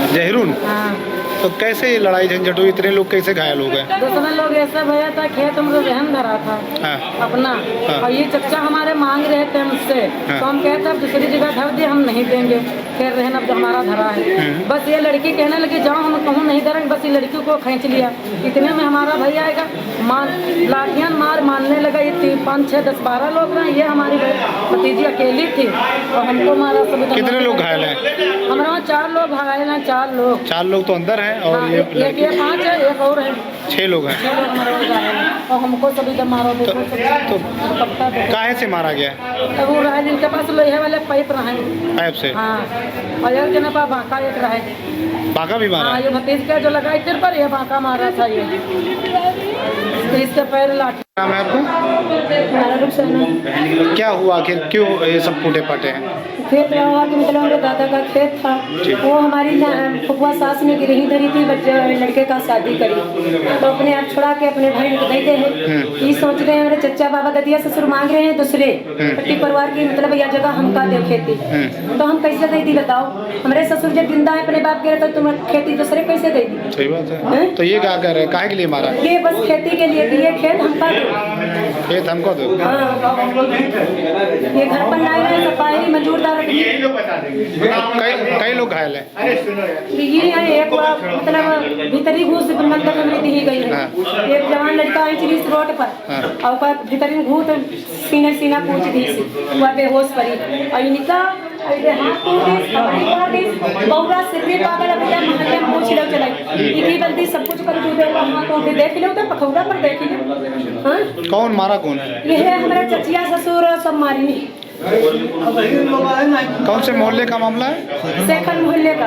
जहरून। हाँ। तो कैसे ये लड़ाई झंझट हुई, इतने लोग कैसे घायल हो गए? दूसरे लोग ऐसा भैया था, खेत हम रहन धरा था अपना, और ये चच्चा हमारे मांग रहे थे हमसे, तो हम कहते अब दूसरी जगह धर दिए, हम नहीं देंगे, फिर रहन अब हमारा धरा है। बस ये लड़की कहने लगी जाओ, हम कहूँ नहीं धरेंगे, बस ये लड़की को खींच लिया। इतने में हमारा भैया आएगा, लाठियाँ मारने लगा। ये 5, 6, 10, 12 लोग रहे। ये हमारी भतीजी अकेली थी और हमको मारा। सब कितने लोग घायल हैं? हमारे वहाँ 4 लोग घायल हैं। 4 लोग तो अंदर हैं और हाँ, ये 5 है, एक और है। 6 लोग हैं। 6 लोग हमारे वहाँ घायल हैं और हमको सभी जब मारो तो काहे से मारा गया? तो वो रहे जिनके पास लोहे वाले पाइप रहे, पाइप से। हाँ, और एक जने पास बांका एक रहे। बांका भी मारा? हाँ, ये भतीज का जो लगाई सिर पर, ये बांका मारा था। ये तो इसके पैर लाठी। नाम है आपको? क्या हुआ आखिर, क्यों ये सब फूटे पाटे हैं? खेत हुआ कि मतलब हमारे दादा का खेत था, वो हमारी फुफा सास ने गिरही धरी थी, बच्चे लड़के का शादी करी, तो अपने आप छुड़ा के अपने भाई को दे दे हैं। ये सोच रहे हैं हमारे चच्चा बाबा ददिया ससुर मांग रहे हैं दूसरे पट्टी परिवार की, मतलब यह जगह हमका दे खेती, तो हम कैसे दे दी बताओ? हमारे ससुर जब जिंदा है अपने बाप के, तो तुम खेती दूसरे कैसे दे दी? सही बात है। तो ये क्या कर रहे हैं, काहे के लिए मारा? ये बस खेती के लिए, ये खेत हमका दो, खेत हमको दो। ये घर पर लाए रहे सफाई मजदूरदार। कई लोग घायल हैं। ये है एक मतलब भीतरी घूस मंदिर में दी गई है। एक जवान लड़का है चली रोड पर और भीतरी घूस सीना पूछ दी सी, वह बेहोश पड़ी और इनका बहुरा सिर्री पागल अभी महल्ले में पूछ लो चलाई इतनी जल्दी सब कुछ कर दूँ तो देख लो तो पखौड़ा पर देख लो। हाँ, कौन मारा कौन है? ये है हमारा चचिया ससुर सब मारी। कौन से मोहल्ले का मामला है? शेखन मोहल्ले का।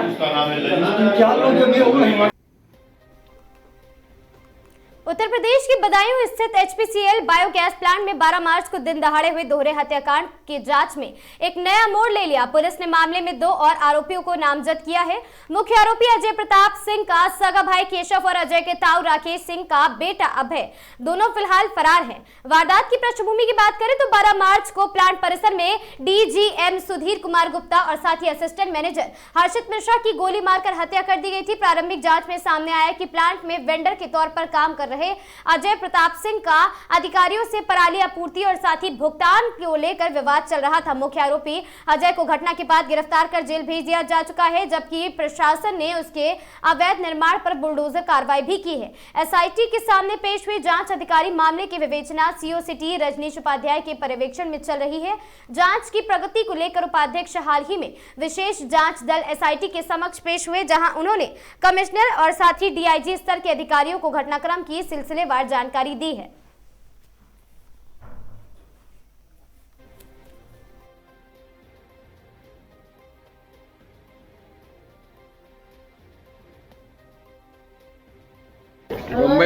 उत्तर प्रदेश के बदायूं स्थित HPCL बायोगैस प्लांट में 12 मार्च को दिन दहाड़े हुए दोहरे हत्याकांड की जांच में एक नया मोड़ ले लिया। पुलिस ने मामले में 2 और आरोपियों को नामजद किया है। मुख्य आरोपी अजय प्रताप सिंह का सगा भाई केशव और अजय के ताऊ राकेश सिंह का बेटा अभय, दोनों फिलहाल फरार हैं। वारदात की पृष्ठभूमि की बात करें तो 12 मार्च को प्लांट परिसर में DGM सुधीर कुमार गुप्ता और साथ ही असिस्टेंट मैनेजर हर्षित मिश्रा की गोली मारकर हत्या कर दी गई थी। प्रारंभिक जांच में सामने आया कि प्लांट में वेंडर के तौर पर काम कर रहे अजय प्रताप सिंह का अधिकारियों से पराली आपूर्ति और साथ ही भुगतान को लेकर विवाद चल रहा था। मुख्य आरोपी अजय को घटना के बाद गिरफ्तार कर जेल भेज दिया जा चुका है, जबकि प्रशासन ने उसके अवैध निर्माण पर बुलडोजर कार्रवाई भी की है। SIT के सामने पेश हुए जांच अधिकारी मामले की विवेचना CO सिटी रजनीश उपाध्याय के पर्यवेक्षण में चल रही है। जांच की प्रगति को लेकर उपाध्यक्ष हाल ही में विशेष जांच दल SIT के समक्ष पेश हुए, जहां उन्होंने कमिश्नर और साथ ही DIG स्तर के अधिकारियों को घटनाक्रम की सिलसिलेवार जानकारी दी है।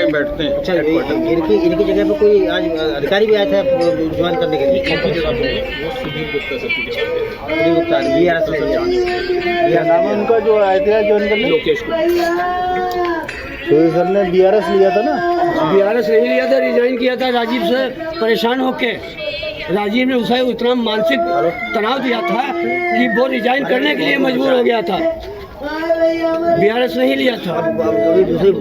मुंबई में बैठते हैं। अच्छा, इनकी जगह पे कोई आज अधिकारी भी आया था ज्वाइन करने के लिए? सुधीर गुप्ता सर की सुधीर गुप्ता BRS से नाम है उनका, जो आए थे ज्वाइन करने, लोकेश सुधीर सर ने BRS लिया था ना? BRS नहीं लिया था, रिजाइन किया था राजीव से परेशान होके। राजीव ने उसे उतना मानसिक तनाव दिया था कि वो रिजाइन करने के लिए मजबूर हो गया था। BRS नहीं लिया था। अभी दूसरी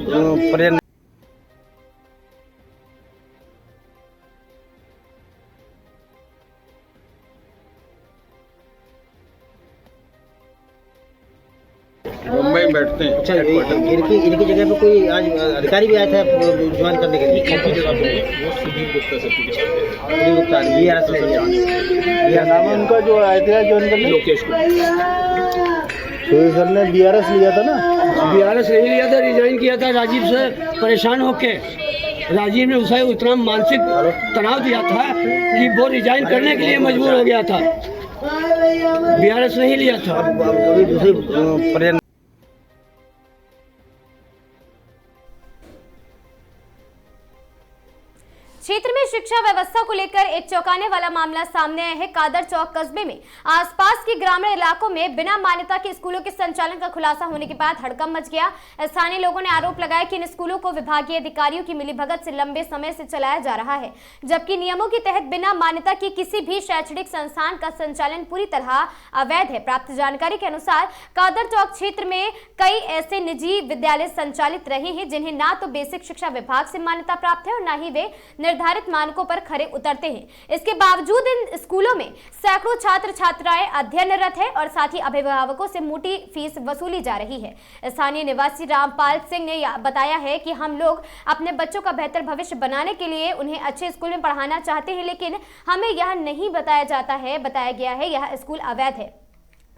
मुंबई में बैठते हैं। अच्छा, इनकी जगह पे कोई आज अधिकारी भी आया था ज्वाइन करने के लिए? सुधीर गुप्ता सर की सुधीर गुप्ता BRS से नाम है उनका, जो आए थे ज्वाइन करने, लोकेश सुधीर सर ने BRS लिया था ना? BRS नहीं लिया था, रिजाइन किया था राजीव से परेशान होके। राजीव ने उसे उतना मानसिक तनाव दिया था कि वो रिजाइन करने के लिए मजबूर हो गया था। BRS नहीं लिया था। अभी दूसरी क्षेत्र में शिक्षा व्यवस्था को लेकर एक चौंकाने वाला मामला सामने आया है। कादर चौक कस्बे में आसपास के ग्रामीण इलाकों में बिना मान्यता के स्कूलों के संचालन का खुलासा होने के बाद हड़कंप मच गया। स्थानीय लोगों ने आरोप लगाया कि इन स्कूलों को विभागीय अधिकारियों की मिलीभगत से लंबे समय से चलाया जा रहा है, जबकि नियमों के तहत बिना मान्यता के किसी भी शैक्षणिक संस्थान का संचालन पूरी तरह अवैध है। प्राप्त जानकारी के अनुसार कादर चौक क्षेत्र में कई ऐसे निजी विद्यालय संचालित रहे हैं जिन्हें ना तो बेसिक शिक्षा विभाग से मान्यता प्राप्त है और न ही वे निर्धारित मानकों पर खरे उतरते हैं। इसके बावजूद इन स्कूलों में सैकड़ों छात्र छात्राएं अध्ययनरत है और साथ ही अभिभावकों से मोटी फीस वसूली जा रही है। स्थानीय निवासी रामपाल सिंह ने बताया है कि हम लोग अपने बच्चों का बेहतर भविष्य बनाने के लिए उन्हें अच्छे स्कूल में पढ़ाना चाहते हैं, लेकिन हमें यह नहीं बताया गया है यह स्कूल अवैध है।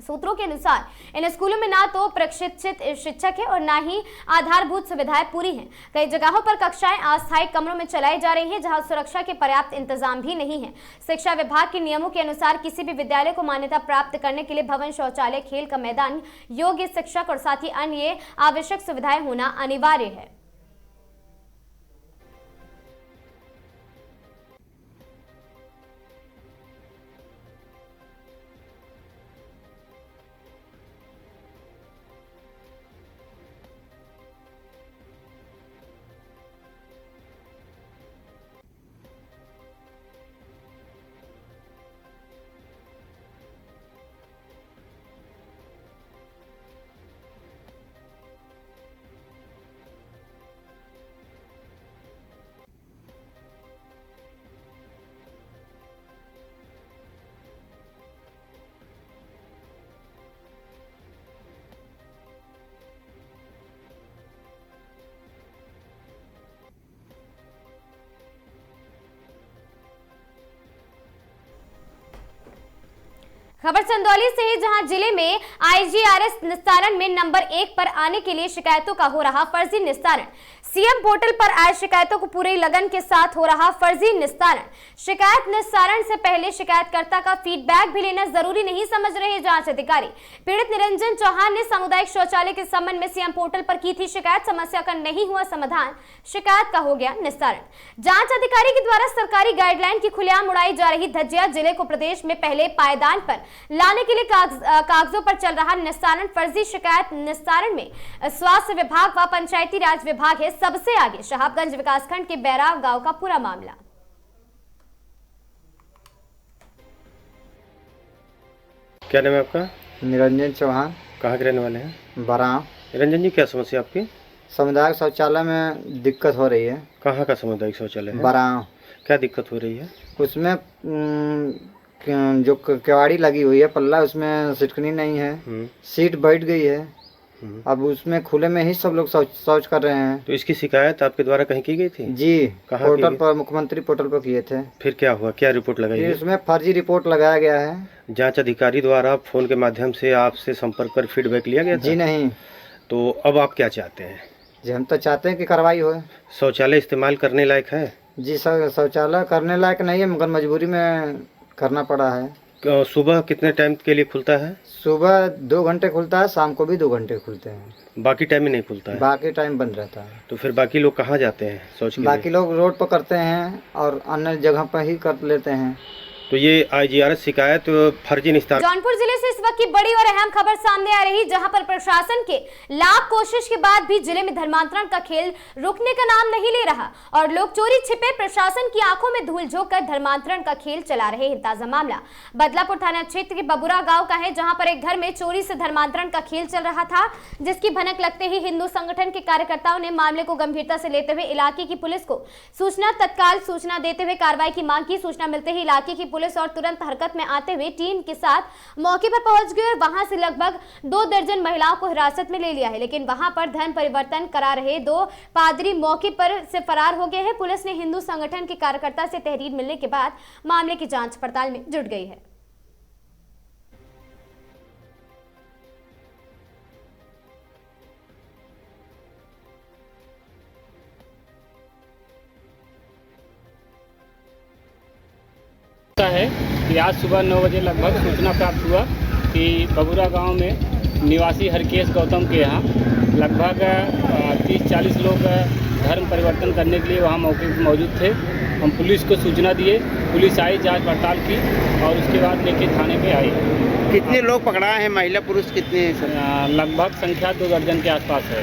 सूत्रों के अनुसार इन स्कूलों में ना तो प्रशिक्षित शिक्षक है और ना ही आधारभूत सुविधाएं पूरी हैं। कई जगहों पर कक्षाएं अस्थायी कमरों में चलाई जा रही हैं जहां सुरक्षा के पर्याप्त इंतजाम भी नहीं है। शिक्षा विभाग के नियमों के अनुसार किसी भी विद्यालय को मान्यता प्राप्त करने के लिए भवन, शौचालय, खेल का मैदान, योग्य शिक्षक और साथ ही अन्य आवश्यक सुविधाएं होना अनिवार्य है। खबर चंदौली से है, जहां जिले में IGRS निस्तारण में नंबर 1 पर आने के लिए शिकायतों का हो रहा फर्जी निस्तारण। सीएम पोर्टल पर आए शिकायतों को पूरे लगन के साथ हो रहा फर्जी निस्तारण। शिकायत निस्तारण से पहले शिकायतकर्ता का फीडबैक भी लेना जरूरी नहीं समझ रहे जांच अधिकारी। पीड़ित निरंजन चौहान ने सामुदायिक शौचालय के संबंध में सीएम पोर्टल पर की थी शिकायत। समस्या का नहीं हुआ समाधान, शिकायत का हो गया निस्तारण। जांच अधिकारी के द्वारा सरकारी गाइडलाइन की खुलेआम उड़ाई जा रही धज्जियां। जिले को प्रदेश में पहले पायदान पर लाने के लिए कागजों पर चल रहा निस्तारण। फर्जी शिकायत निस्तारण में स्वास्थ्य विभाग व पंचायती राज विभाग है सबसे आगे। शहाबगंज विकासखंड के बैराव गांव का पूरा मामला। क्या नाम है आपका? निरंजन चौहान। कहाँ के रहने वाले हैं? बराव। निरंजन जी, क्या समस्या आपकी? सामुदायिक शौचालय में दिक्कत हो रही है। कहाँ का सामुदायिक शौचालय है? बराव। क्या दिक्कत हो रही है? उसमें जो केवाड़ी लगी हुई है पल्ला, उसमें सिटकनी नहीं है, सीट बैठ गई है। अब उसमें खुले में ही सब लोग शौच कर रहे हैं। तो इसकी शिकायत आपके द्वारा कहीं की गई थी? जी, पोर्टल पर, मुख्यमंत्री पोर्टल पर किए थे। फिर क्या हुआ? क्या रिपोर्ट लगाई है? इसमें फर्जी रिपोर्ट लगाया गया है। जांच अधिकारी द्वारा फोन के माध्यम से आपसे संपर्क कर फीडबैक लिया गया था? जी नहीं। तो अब आप क्या चाहते हैं? जी, हम तो चाहते हैं कि कार्रवाई हो। शौचालय इस्तेमाल करने लायक है? जी सर, शौचालय करने लायक नहीं है मगर मजबूरी में करना पड़ा है। सुबह कितने टाइम के लिए खुलता है? सुबह 2 घंटे खुलता है, शाम को भी 2 घंटे खुलते हैं। बाकी टाइम में नहीं खुलता है? बाकी टाइम बंद रहता है। तो फिर बाकी लोग कहाँ जाते हैं शौच के लिए? बाकी लोग रोड पर करते हैं और अन्य जगह पर ही कर लेते हैं। तो ये IGRS शिकायत फर्जी निस्तार। जौनपुर जिले से इस वक्त की बड़ी और अहम खबर सामने आ रही, जहां पर प्रशासन के लाख कोशिश के बाद भी जिले में धर्मांतरण का खेल रुकने का नाम नहीं ले रहा और लोग चोरी छिपे प्रशासन की आंखों में धूल झोंककर धर्मांतरण का खेल चला रहे हैं। ताजा मामला बदलापुर थाना क्षेत्र के बबुरा गांव का है, जहां पर एक घर में चोरी से धर्मांतरण का खेल चल रहा था, जिसकी भनक लगते ही हिंदू संगठन के कार्यकर्ताओं ने मामले को गंभीरता से लेते हुए इलाके की पुलिस को तत्काल सूचना देते हुए कार्रवाई की मांग की। सूचना मिलते ही इलाके की पुलिस और तुरंत हरकत में आते हुए टीम के साथ मौके पर पहुंच गए और वहां से लगभग 2 दर्जन महिलाओं को हिरासत में ले लिया है। लेकिन वहां पर धर्म परिवर्तन करा रहे 2 पादरी मौके पर से फरार हो गए हैं। पुलिस ने हिंदू संगठन के कार्यकर्ता से तहरीर मिलने के बाद मामले की जांच पड़ताल में जुट गई है। है कि आज सुबह 9 बजे लगभग सूचना प्राप्त हुआ कि बबुरा गांव में निवासी हरकेश गौतम के यहाँ लगभग 30-40 लोग धर्म परिवर्तन करने के लिए वहाँ मौके पर मौजूद थे। हम पुलिस को सूचना दिए, पुलिस आई, जांच पड़ताल की और उसके बाद लेके थाने पे आई। कितने लोग पकड़ा है, महिला पुरुष कितने हैं सर? लगभग संख्या 2 दर्जन के आसपास है।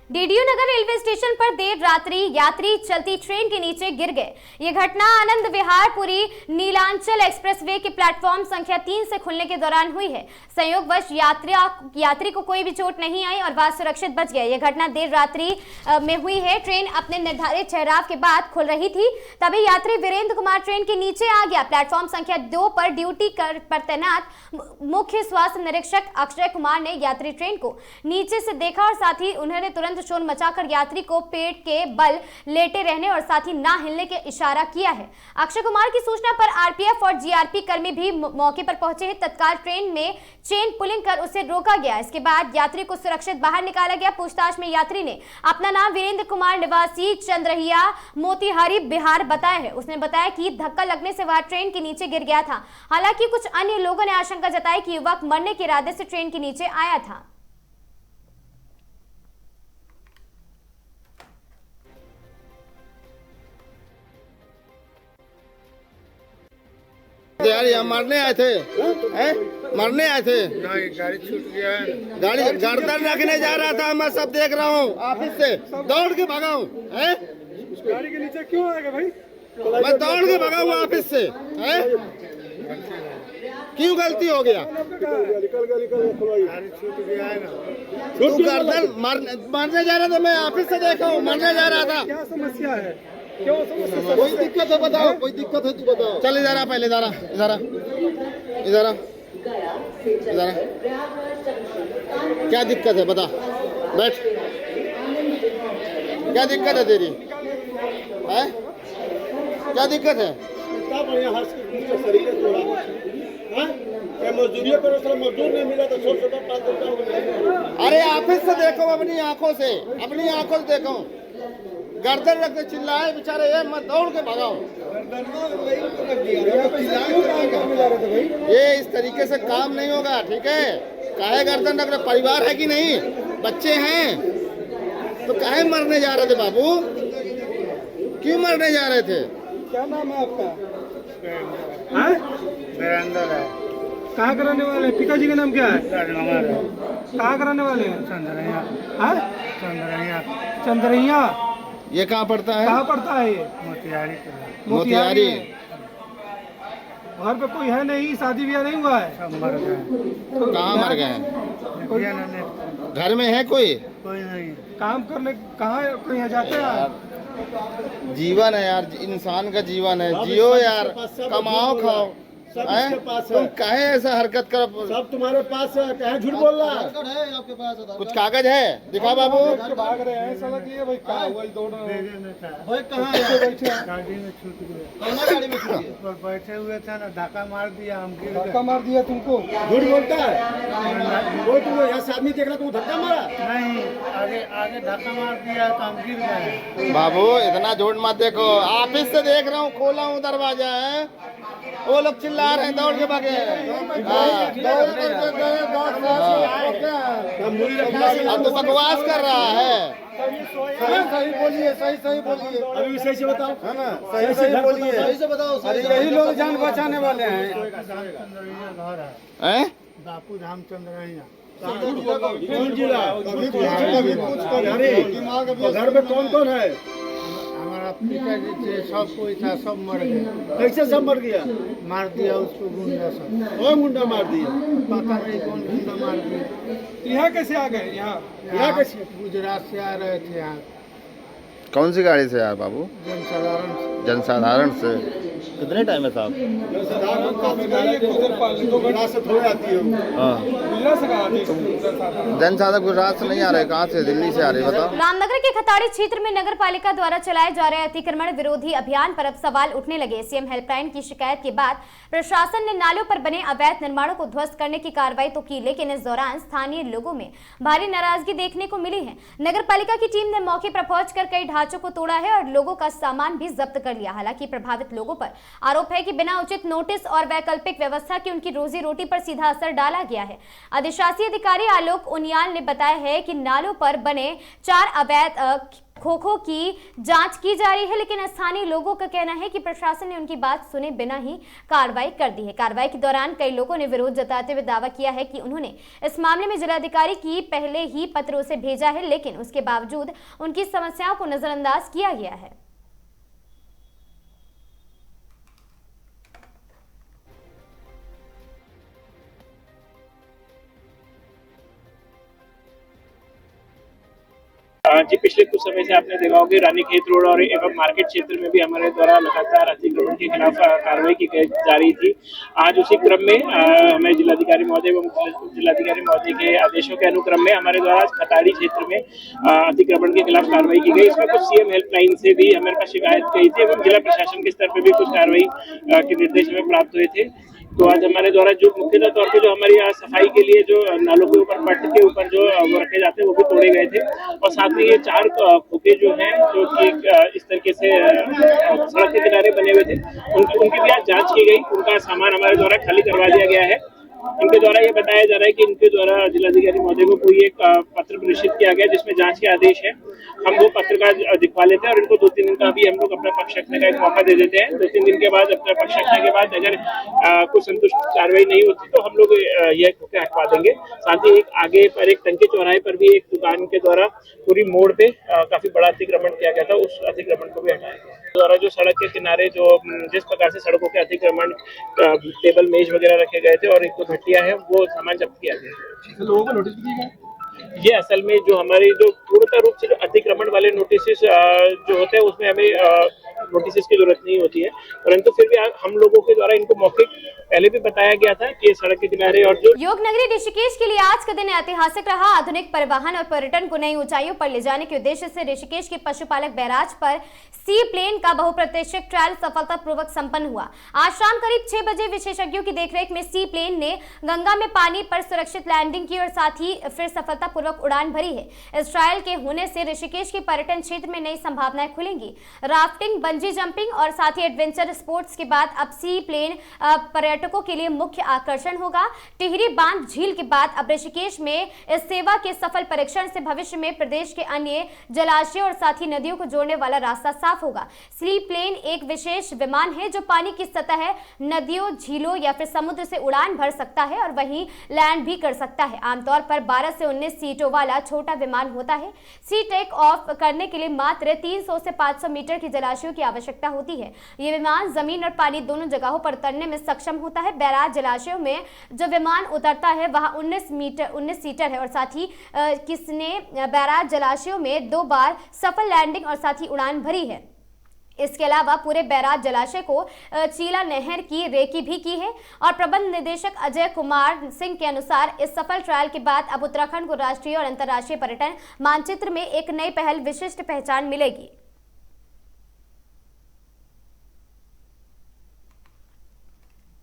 डीडीयू नगर रेलवे स्टेशन पर देर रात्रि यात्री चलती ट्रेन के नीचे गिर गए। ये घटना आनंद विहार पुरी नीलांचल एक्सप्रेसवे के प्लेटफॉर्म संख्या 3 से खुलने के दौरान हुई है। संयोगवश यात्री को कोई भी चोट नहीं आई और वह सुरक्षित बच गए। यह घटना देर रात्रि में हुई है। ट्रेन अपने निर्धारित ठहराव के बाद खुल रही थी, तभी यात्री वीरेंद्र कुमार ट्रेन के नीचे आ गया। प्लेटफॉर्म संख्या 2 पर ड्यूटी पर तैनात मुख्य स्वास्थ्य निरीक्षक अक्षय कुमार ने यात्री ट्रेन को नीचे से देखा और साथ ही उन्होंने तुरंत शोर मचाकर यात्री को पेट के बल लेटे रहने और साथ ही ना हिलने के इशारा किया है। अक्षय कुमार की सूचना पर आरपीएफ और जीआरपी कर्मी भी मौके पर पहुंचे हैं। तत्काल ट्रेन में चेन पुलिंग कर उसे रोका गया। इसके बाद यात्री को सुरक्षित बाहर निकाला गया। पूछताछ में यात्री ने अपना नाम वीरेंद्र कुमार निवासी चंद्रहिया मोतिहारी बिहार बताया है। उसने बताया कि धक्का लगने से वह ट्रेन के नीचे गिर गया था। हालांकि कुछ अन्य लोगों ने आशंका जताई कि युवक मरने के इरादे से ट्रेन के नीचे आया था। यार यहाँ मरने आए थे, मरने आए थे। नहीं, गाड़ी छूट गया है। गाड़ी गर्दन रखने जा रहा था, मैं सब देख रहा हूँ। ऑफिस से दौड़ के भागा हूँ। गाड़ी के नीचे क्यों आएगा भाई? मैं दौड़ के भागा हूँ ऑफिस से। क्यों गलती हो गया? तू गर्दन मरने जा रहा था, मैं ऑफिस से देखा हूँ, मरने जा रहा था। क्या समस्या है? कोई दिक्कत है बताओ, कोई दिक्कत है तू बताओ। चल इधर आ, पहले इधर आ, इधर आ, इधर आ, इधर आ। क्या दिक्कत है बता, बैठ। क्या दिक्कत है तेरी? है क्या दिक्कत है? मजदूरी करो, मजदूर नहीं मिला तो अरे ऑफिस से देखो, अपनी आंखों से देखो। गर्दन रख के चिल्लाए बेचारे, ये मैं दौड़ के भागाऊं। ये इस तरीके से काम नहीं होगा, ठीक है? काहे गर्दन रख रहे? परिवार है कि नहीं? बच्चे हैं तो काहे मरने जा रहे थे बाबू? क्यों मरने जा रहे थे? क्या नाम है आपका? वीरेंद्र है। कहाँ का रहने वाले? पिताजी का नाम क्या है? कहाँ का रहने वाले हैं? चंद्रहिया। ये कहाँ पड़ता है? कहाँ पड़ता है ये? मोतिहारी। घर पे कोई है नहीं? शादी ब्याह नहीं हुआ है? सब मर गए। कहाँ मर गए? घर में है कोई नहीं। काम करने कहाँ कोई यहाँ जाते हैं? जीवन है यार, इंसान का जीवन है, जियो यार, कमाओ खाओ। तुम काहे ऐसा हरकत कर? सब तुम्हारे पास है, कहे झूठ बोल रहा है? आपके पास कुछ कागज है? दिखा बाबू। भाग रहे हैं साला कि भाई कहाँ हुआ? भाई कहाँ है? गाड़ी में छूट गए। गाड़ी में छूट गए? बैठे हुए थे ना, धक्का मार दिया हमको। धक्का मार दिया तुमको? झूठ बोलता है? कोई तुम यहाँ से आदमी देख रहा तू धक्का मारा? नहीं, आगे आगे धक्का मार दिया तो हम गिर गए। बाबू इतना जोर मत देखो, ऑफिस से देख रहा हूँ, खोला हूँ दरवाजा है, वो लोग चिल्ला रहे हैं, दौड़ के भागे। अब तो बकवास कर रहा है। सही बोलिए, सही बोलिए, अभी सही से बताओ, है ना? सही बोलिए, सही से बताओ। अरे यही लोग जान बचाने वाले हैं। बापू रामचंद्र घर में कौन कौन है? हमारा पिताजी थे, सब कोई था, सब मर गए। कैसे सब मर गया? मार दिया उसको गुंडा सब। कौन गुंडा मार दिया? पता नहीं कौन गुंडा मार दिया। यहाँ कैसे आ गए? यहाँ कैसे? गुजरात से आ रहे थे यहाँ। कौन सी गाड़ी से आया बाबू? जनसाधारण से। जनसाधारण से। कितने टाइम है साहब? जनसाधारण गुजरात से नहीं आ रहे, कहाँ से? दिल्ली से आ रहे, बताओ। रामनगर के खताड़ी क्षेत्र में नगर पालिका द्वारा चलाए जा रहे अतिक्रमण विरोधी अभियान पर अब सवाल उठने लगे। सीएम हेल्पलाइन की शिकायत के बाद प्रशासन ने नालों पर बने अवैध निर्माणों को ध्वस्त करने की कार्रवाई तो की, लेकिन इस दौरान स्थानीय लोगों में भारी नाराजगी देखने को मिली है। नगर पालिका की टीम ने मौके पर पहुंचकर कई ढांचों को तोड़ा है और लोगों का सामान भी जब्त कर लिया। हालांकि प्रभावित लोगों पर आरोप है कि बिना उचित नोटिस और वैकल्पिक व्यवस्था की उनकी रोजी रोटी पर सीधा असर डाला गया है। अधिशासी अधिकारी आलोक उनियाल ने बताया है कि नालों पर बने 4 अवैध खोखों की जांच की जा रही है, लेकिन स्थानीय लोगों का कहना है कि प्रशासन ने उनकी बात सुने बिना ही कार्रवाई कर दी है। कार्रवाई के दौरान कई लोगों ने विरोध जताते हुए दावा किया है कि उन्होंने इस मामले में जिलाधिकारी की पहले ही पत्र उसे भेजा है, लेकिन उसके बावजूद उनकी समस्याओं को नजरअंदाज किया गया है। जी, पिछले कुछ समय से आपने देखा होगा रानीखेत रोड और एवं मार्केट क्षेत्र में भी हमारे द्वारा लगातार अतिक्रमण के खिलाफ कार्रवाई की जा रही थी। आज उसी क्रम में हमें जिलाधिकारी महोदय एवं जिलाधिकारी महोदय के आदेशों के अनुक्रम में हमारे द्वारा खताड़ी क्षेत्र में अतिक्रमण के खिलाफ कार्रवाई की गई। इसमें कुछ सीएम हेल्पलाइन से भी हमारे पास शिकायत गई थी एवं जिला प्रशासन के स्तर पर भी कुछ कार्रवाई के निर्देश हमें प्राप्त हुए थे। तो आज हमारे द्वारा जो मुख्यतः तौर पे जो हमारी यहाँ सफाई के लिए जो नालों के ऊपर पट्ट के ऊपर जो वो रखे जाते हैं वो भी तोड़े गए थे, और साथ में ये 4 खोखे जो हैं जो कि इस तरीके से सड़क के किनारे बने हुए थे उनकी भी आज जांच की गई। उनका सामान हमारे द्वारा खाली करवा दिया गया है। इनके द्वारा ये बताया जा रहा है कि इनके द्वारा जिलाधिकारी महोदय को कोई एक पत्र प्रेषित किया गया जिसमें जांच के आदेश है। हम वो पत्र का दिखवा लेते हैं और इनको 2-3 दिन का भी हम लोग अपना पक्ष रखने का एक मौका दे देते हैं। 2-3 दिन के बाद अपना पक्ष रखने के बाद अगर कुछ संतुष्ट कार्रवाई नहीं होती तो हम लोग यह खोखे हटवा देंगे। साथ ही एक आगे पर एक टंकी चौराहे पर भी एक दुकान के द्वारा पूरी मोड़ पे काफी बड़ा अतिक्रमण किया गया था, उस अतिक्रमण को भी हटाया गया। द्वारा जो सड़क के किनारे जो जिस प्रकार से सड़कों के अतिक्रमण टेबल मेज वगैरह रखे गए थे और एक भट्टियां हैं वो सामान जब्त किया गया। लोगों को नोटिस दिया गया। ये असल में जो हमारी जो पूर्णतः रूप से जो अतिक्रमण वाले नोटिस जो होते हैं उसमें हमें नोटिस की जरूरत नहीं होती है, परंतु फिर भी हम लोगों के द्वारा इनको मौखिक पहले भी बताया गया था कि सड़क के किनारे और जो योग नगरी ऋषिकेश के लिए आज का दिन ऐतिहासिक रहा। आधुनिक परिवहन और पर्यटन को नई ऊंचाइयों पर ले जाने के उद्देश्य से ऋषिकेश के पशुपालक बैराज पर सी प्लेन का बहुप्रतीक्षित ट्रायल सफलतापूर्वक संपन्न हुआ। आज शाम करीब 6 बजे विशेषज्ञों की देखरेख में सी प्लेन ने गंगा में पानी पर सुरक्षित लैंडिंग की और साथ ही फिर सफलतापूर्वक उड़ान भरी है। इस ट्रायल के होने से ऋषिकेश के पर्यटन क्षेत्र में नई संभावनाएं खुलेंगी। राफ्टिंग, बंजी जंपिंग और साथ ही एडवेंचर स्पोर्ट्स के बाद अब सी प्लेन पर्यटकों के लिए मुख्य आकर्षण होगा। टिहरी बांध झील के बाद अब ऋषिकेश में इस सेवा के सफल परीक्षण से भविष्य में प्रदेश के अन्य जलाशयों और साथ ही नदियों को जोड़ने वाला रास्ता साफ होगा। सी प्लेन एक विशेष विमान है जो पानी की सतह, नदियों, झीलों या फिर समुद्र से उड़ान भर सकता है और वहीं लैंड भी कर सकता है। आमतौर पर 12 से 19 सीटों वाला छोटा विमान होता है। सी टेक ऑफ करने के लिए मात्र 300 से 500 मीटर की जलाशयों की आवश्यकता होती है। ये विमान जमीन और पानी दोनों जगहों पर उतरने में सक्षम होता है। बैराज जलाशयों में जो विमान उतरता है वह 19 सीटर है और साथ ही किसने बैराज जलाशयों में 2 बार सफल लैंडिंग और साथ ही उड़ान भरी है। इसके अलावा पूरे बैराज जलाशय को चीला नहर की रेकी भी की है और प्रबंध निदेशक अजय कुमार सिंह के अनुसार इस सफल ट्रायल के बाद अब उत्तराखंड को राष्ट्रीय और अंतर्राष्ट्रीय पर्यटन मानचित्र में एक नई पहल, विशिष्ट पहचान मिलेगी।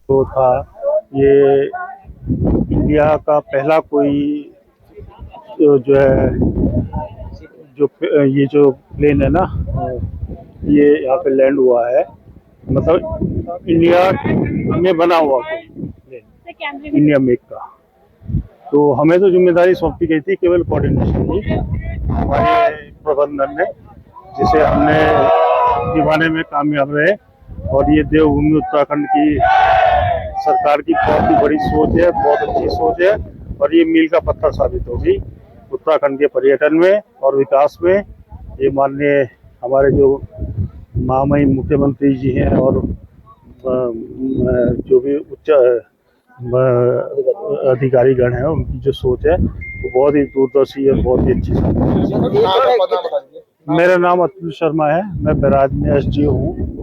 तो था ये इंडिया का पहला कोई जो है ये जो प्लेन है ना, ये यहाँ पे लैंड हुआ है, मतलब इंडिया में बना हुआ प्लेन, इंडिया मेक का। तो हमें तो जिम्मेदारी सौंपी गई थी केवल कोऑर्डिनेशन की हमारे प्रबंधन ने, जिसे हमने निभाने में कामयाब रहे। और ये देवभूमि उत्तराखंड की सरकार की बहुत ही बड़ी सोच है, बहुत अच्छी सोच है, और ये मील का पत्थर साबित होगी उत्तराखंड के पर्यटन में और विकास में। ये माननीय हमारे जो महामहिम मुख्यमंत्री जी हैं और जो भी उच्च अधिकारीगण हैं, उनकी जो सोच है वो बहुत ही दूरदर्शी और बहुत ही अच्छी सोच है। मेरा नाम अतुल शर्मा है, मैं बैराज में SDO हूँ।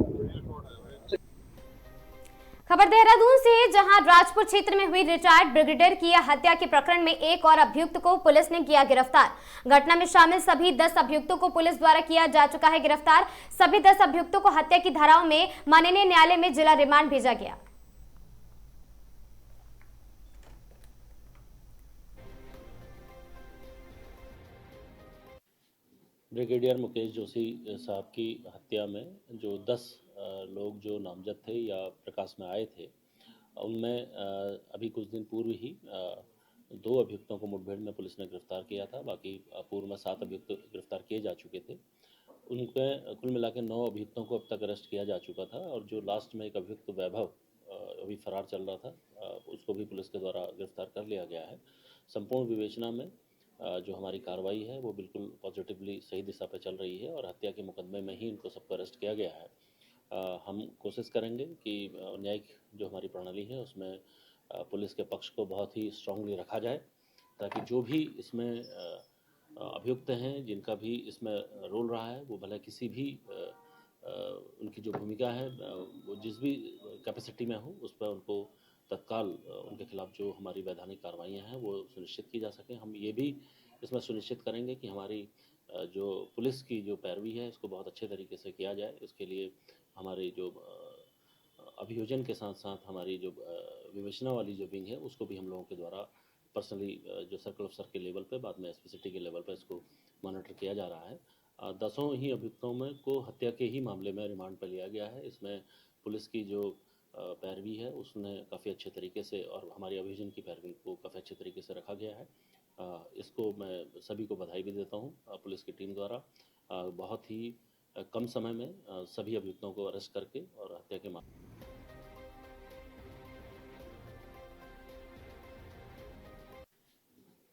खबर देहरादून से है, जहां राजपुर क्षेत्र में हुई रिटायर्ड ब्रिगेडियर की हत्या के प्रकरण में एक और अभियुक्त को पुलिस ने किया गिरफ्तार। घटना में शामिल सभी 10 अभियुक्तों को पुलिस द्वारा किया जा चुका है गिरफ्तार। सभी 10 अभियुक्तों को हत्या की धाराओं में माननीय न्यायालय में जिला रिमांड भेजा गया। ब्रिगेडियर मुकेश जोशी साहब की हत्या में जो 10 लोग जो नामजद थे या प्रकाश में आए थे, उनमें अभी कुछ दिन पूर्व ही 2 अभियुक्तों को मुठभेड़ में पुलिस ने गिरफ्तार किया था। बाकी पूर्व में 7 अभियुक्त गिरफ्तार किए जा चुके थे। उनके कुल मिला के 9 अभियुक्तों को अब तक अरेस्ट किया जा चुका था, और जो लास्ट में एक अभियुक्त वैभव अभी फरार चल रहा था, उसको भी पुलिस के द्वारा गिरफ्तार कर लिया गया है। संपूर्ण विवेचना में जो हमारी कार्रवाई है वो बिल्कुल पॉजिटिवली सही दिशा पर चल रही है, और हत्या के मुकदमे में ही इनको सबको अरेस्ट किया गया है। हम कोशिश करेंगे कि न्यायिक जो हमारी प्रणाली है उसमें पुलिस के पक्ष को बहुत ही स्ट्रांगली रखा जाए, ताकि जो भी इसमें अभियुक्त हैं, जिनका भी इसमें रोल रहा है, वो भले किसी भी उनकी जो भूमिका है वो जिस भी कैपेसिटी में हो, उस पर उनको तत्काल उनके खिलाफ जो हमारी वैधानिक कार्रवाइयाँ हैं वो सुनिश्चित की जा सकें। हम ये भी इसमें सुनिश्चित करेंगे कि हमारी जो पुलिस की जो पैरवी है इसको बहुत अच्छे तरीके से किया जाए। इसके लिए हमारे जो अभियोजन के साथ साथ हमारी जो विवेचना वाली जो विंग है उसको भी हम लोगों के द्वारा पर्सनली जो सर्कल अफसर के लेवल पे, बाद में SP सिटी के लेवल पे इसको मॉनिटर किया जा रहा है। 10 ही अभियुक्तों में को हत्या के ही मामले में रिमांड पर लिया गया है। इसमें पुलिस की जो पैरवी है उसने काफ़ी अच्छे तरीके से, और हमारी अभियोजन की पैरवी को काफ़ी अच्छे तरीके से रखा गया है। इसको मैं सभी को बधाई भी देता हूँ पुलिस की टीम द्वारा। बहुत ही कम समय में सभी अभियुक्तों को अरेस्ट करके और हत्या के मामले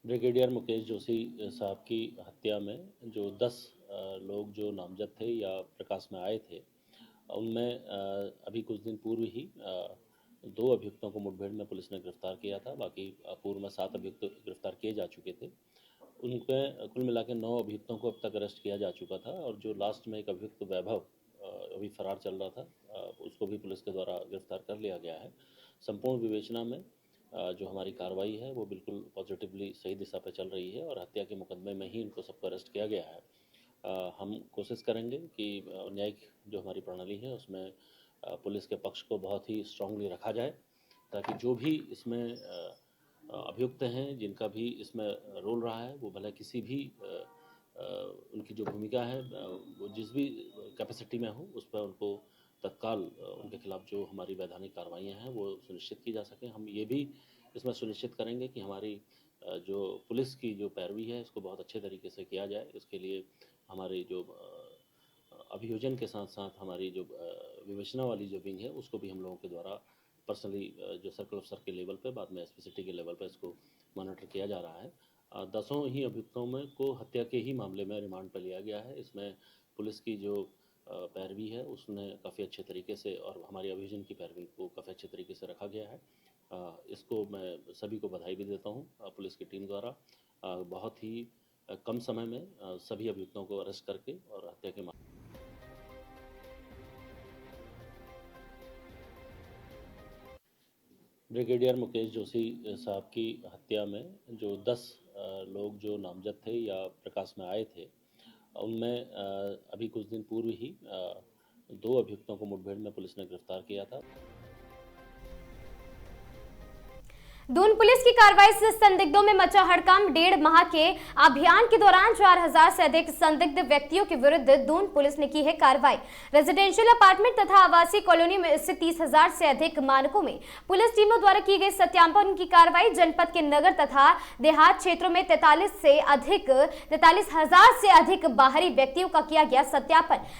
ब्रिगेडियर मुकेश जोशी साहब की हत्या में जो 10 लोग जो नामजद थे या प्रकाश में आए थे, उनमें अभी कुछ दिन पूर्व ही 2 अभियुक्तों को मुठभेड़ में पुलिस ने गिरफ्तार किया था। बाकी पूर्व में 7 अभियुक्त गिरफ्तार किए जा चुके थे। उनके कुल मिला के 9 अभियुक्तों को अब तक अरेस्ट किया जा चुका था, और जो लास्ट में एक अभियुक्त वैभव अभी फरार चल रहा था, उसको भी पुलिस के द्वारा गिरफ्तार कर लिया गया है। संपूर्ण विवेचना में जो हमारी कार्रवाई है वो बिल्कुल पॉजिटिवली सही दिशा पर चल रही है, और हत्या के मुकदमे में ही इनको सबको अरेस्ट किया गया है। हम कोशिश करेंगे कि न्यायिक जो हमारी प्रणाली है उसमें पुलिस के पक्ष को बहुत ही स्ट्रांगली रखा जाए, ताकि जो भी इसमें अभियुक्त हैं, जिनका भी इसमें रोल रहा है, वो भले किसी भी उनकी जो भूमिका है वो जिस भी कैपेसिटी में हो, उस पर उनको तत्काल उनके खिलाफ जो हमारी वैधानिक कार्रवाइयाँ हैं वो सुनिश्चित की जा सकें। हम ये भी इसमें सुनिश्चित करेंगे कि हमारी जो पुलिस की जो पैरवी है इसको बहुत अच्छे तरीके से किया जाए। इसके लिए हमारे जो अभियोजन के साथ साथ हमारी जो विवेचना वाली जो विंग है उसको भी हम लोगों के द्वारा पर्सनली जो सर्कल अफसर के लेवल पे, बाद में SP सिटी के लेवल पे इसको मॉनिटर किया जा रहा है। 10 ही अभियुक्तों में को हत्या के ही मामले में रिमांड पर लिया गया है। इसमें पुलिस की जो पैरवी है उसने काफ़ी अच्छे तरीके से, और हमारी अभियोजन की पैरवी को काफ़ी अच्छे तरीके से रखा गया है। इसको मैं सभी को बधाई भी देता हूँ पुलिस की टीम द्वारा। बहुत ही कम समय में सभी अभियुक्तों को अरेस्ट करके और हत्या के मामले ब्रिगेडियर मुकेश जोशी साहब की हत्या में जो 10 लोग जो नामजद थे या प्रकाश में आए थे, उनमें अभी कुछ दिन पूर्व ही 2 अभियुक्तों को मुठभेड़ में पुलिस ने गिरफ्तार किया था। दून पुलिस की कार्रवाई से संदिग्धों में मचा हड़कंप। 1.5 माह के अभियान के दौरान 4000 से अधिक संदिग्ध व्यक्तियों के विरुद्ध दून पुलिस ने की है कार्रवाई। रेजिडेंशियल अपार्टमेंट तथा आवासीय कॉलोनी में स्थित 30,000 से अधिक मानकों में पुलिस टीमों द्वारा की गई सत्यापन की कार्रवाई। जनपद के नगर तथा देहात क्षेत्रों में 43,000 से अधिक बाहरी व्यक्तियों का किया गया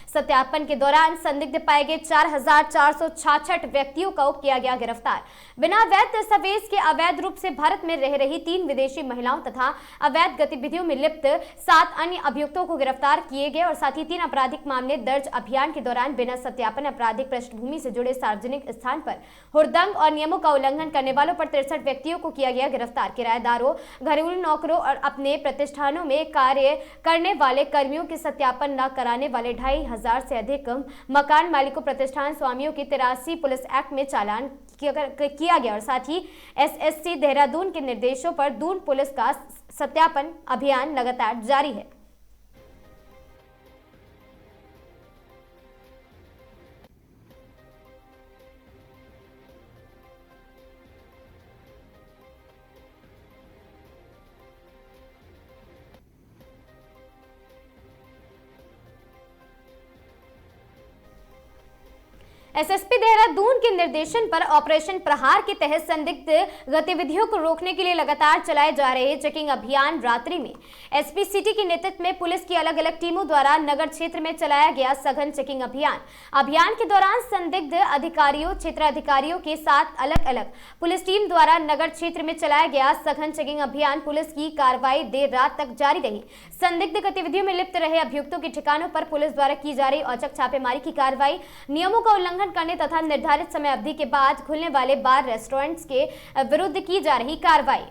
सत्यापन के दौरान संदिग्ध पाए गए 4,466 व्यक्तियों को किया गया गिरफ्तार। बिना वैध दस्तावेज के अवैध रूप से भारत में रह रही 3 विदेशी महिलाओं तथा अवैध गतिविधियों में लिप्त 7 अन्य अभियुक्तों को गिरफ्तार किए गए और साथ ही 3 आपराधिक मामले दर्ज। अभियान के दौरान बिना सत्यापन आपराधिक पृष्ठभूमि से जुड़े सार्वजनिक स्थान पर हुड़दंग और नियमों का उल्लंघन करने वालों पर 63 व्यक्तियों को किया गया गिरफ्तार। किराएदारों, घरेलू नौकरों और अपने प्रतिष्ठानों में कार्य करने वाले कर्मियों के सत्यापन न कराने वाले 2,500 से अधिक मकान मालिकों, प्रतिष्ठान स्वामियों की 83 पुलिस एक्ट में चालान किया गया और साथ ही एसएससी देहरादून के निर्देशों पर दून पुलिस का सत्यापन अभियान लगातार जारी है। एसएसपी देहरादून के निर्देशन पर ऑपरेशन प्रहार के तहत संदिग्ध गतिविधियों को रोकने के लिए लगातार चलाए जा रहे चेकिंग अभियान रात्रि में एसपी सिटी के नेतृत्व में पुलिस की अलग अलग टीमों द्वारा नगर क्षेत्र में चलाया गया सघन चेकिंग अभियान के दौरान संदिग्ध अधिकारियों, क्षेत्राधिकारियों के साथ अलग अलग पुलिस टीम द्वारा नगर क्षेत्र में चलाया गया सघन चेकिंग अभियान। पुलिस की कार्रवाई देर रात तक जारी रही। संदिग्ध गतिविधियों में लिप्त रहे अभियुक्तों के ठिकानों पर पुलिस द्वारा की जा रही औचक छापेमारी की कार्रवाई, नियमों का उल्लंघन करने तथा निर्धारित समय अवधि के बाद खुलने वाले बार, रेस्टोरेंट्स के विरुद्ध की जा रही कार्रवाई।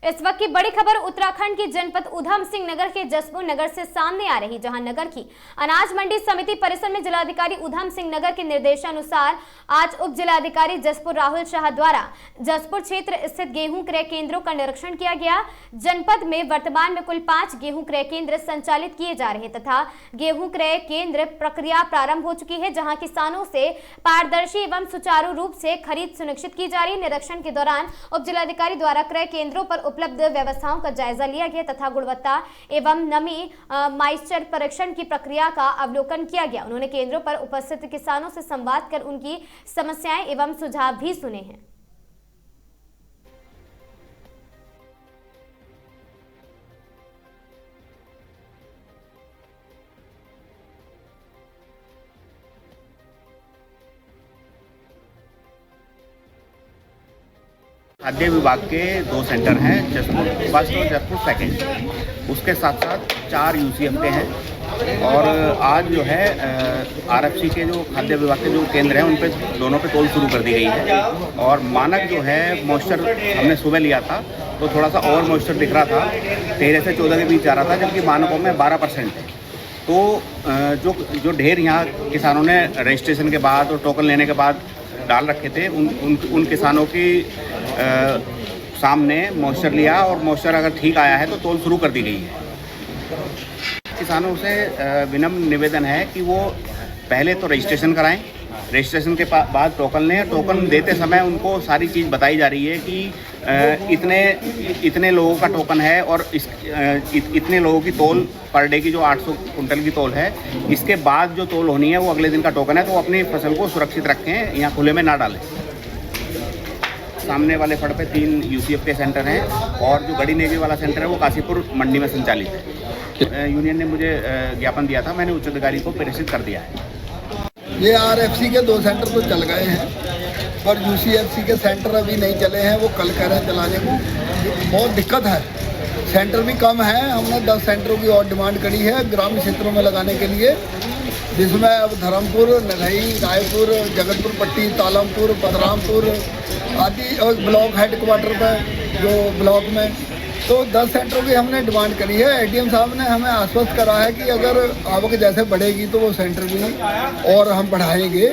इस वक्त की बड़ी खबर उत्तराखंड की जनपद उधम सिंह नगर के जसपुर नगर से सामने आ रही, जहां नगर की अनाज मंडी समिति परिसर में जिलाधिकारी उधम सिंह नगर के निर्देशानुसार आज उप जिलाधिकारी जसपुर राहुल शाह द्वारा जसपुर क्षेत्र स्थित गेहूं क्रय केंद्रों का निरीक्षण किया गया। जनपद में वर्तमान में कुल 5 गेहूं क्रय केंद्र संचालित किए जा रहे तथा गेहूं क्रय केंद्र प्रक्रिया प्रारंभ हो चुकी है, जहाँ किसानों से पारदर्शी एवं सुचारू रूप से खरीद सुनिश्चित की जा रही है। निरीक्षण के दौरान उप जिलाधिकारी द्वारा क्रय केंद्रों पर उपलब्ध व्यवस्थाओं का जायजा लिया गया तथा गुणवत्ता एवं नमी मॉइस्चर परीक्षण की प्रक्रिया का अवलोकन किया गया। उन्होंने केंद्रों पर उपस्थित किसानों से संवाद कर उनकी समस्याएं एवं सुझाव भी सुने हैं। खाद्य विभाग के 2 सेंटर हैं, जसपुर फर्स्ट और जसपुर सेकंड। उसके साथ साथ 4 यूसीएफ के हैं और आज जो है आरएफसी के जो खाद्य विभाग के जो केंद्र हैं उन पे दोनों पे तोल शुरू कर दी गई है। और मानक जो है मॉइस्चर हमने सुबह लिया था तो थोड़ा सा और मॉइस्चर दिख रहा था, 13 से 14 के बीच जा रहा था, जबकि मानकों में 12% है। तो जो ढेर यहाँ किसानों ने रजिस्ट्रेशन के बाद और टोकन लेने के बाद डाल रखे थे उन किसानों की सामने मॉइस्चर लिया और मॉइस्चर अगर ठीक आया है तो तोल शुरू कर दी गई है। किसानों से विनम्र निवेदन है कि वो पहले तो रजिस्ट्रेशन कराएं, रजिस्ट्रेशन के बाद टोकन लें। टोकन देते समय उनको सारी चीज़ बताई जा रही है कि इतने लोगों का टोकन है और इतने लोगों की तोल पर डे की जो 800 कुंटल की तोल है, इसके बाद जो तोल होनी है वो अगले दिन का टोकन है। तो अपनी फसल को सुरक्षित रखें, यहाँ खुले में ना डालें। सामने वाले फड़ पे 3 यूसीएफ के सेंटर हैं और जो गड़ी नेवी वाला सेंटर है वो काशीपुर मंडी में संचालित है। यूनियन ने मुझे ज्ञापन दिया था, मैंने उच्च अधिकारी को प्रेषित कर दिया है। ये आरएफसी के 2 सेंटर तो चल गए हैं पर यूसीएफसी के सेंटर अभी नहीं चले हैं, वो कल कह रहे हैं चलाने को। बहुत दिक्कत है, सेंटर भी कम है। हमने 10 सेंटरों की और डिमांड करी है ग्रामीण क्षेत्रों में लगाने के लिए, जिसमें अब धर्मपुर, नगई, रायपुर, जगतपुर पट्टी, तालमपुर, बदरामपुर आदि और ब्लॉक हेडक्वार्टर पर जो ब्लॉक में तो 10 सेंटरों की हमने डिमांड करी है। एडीएम साहब ने हमें आश्वस्त करा है कि अगर आवक जैसे बढ़ेगी तो वो सेंटर भी और हम बढ़ाएंगे।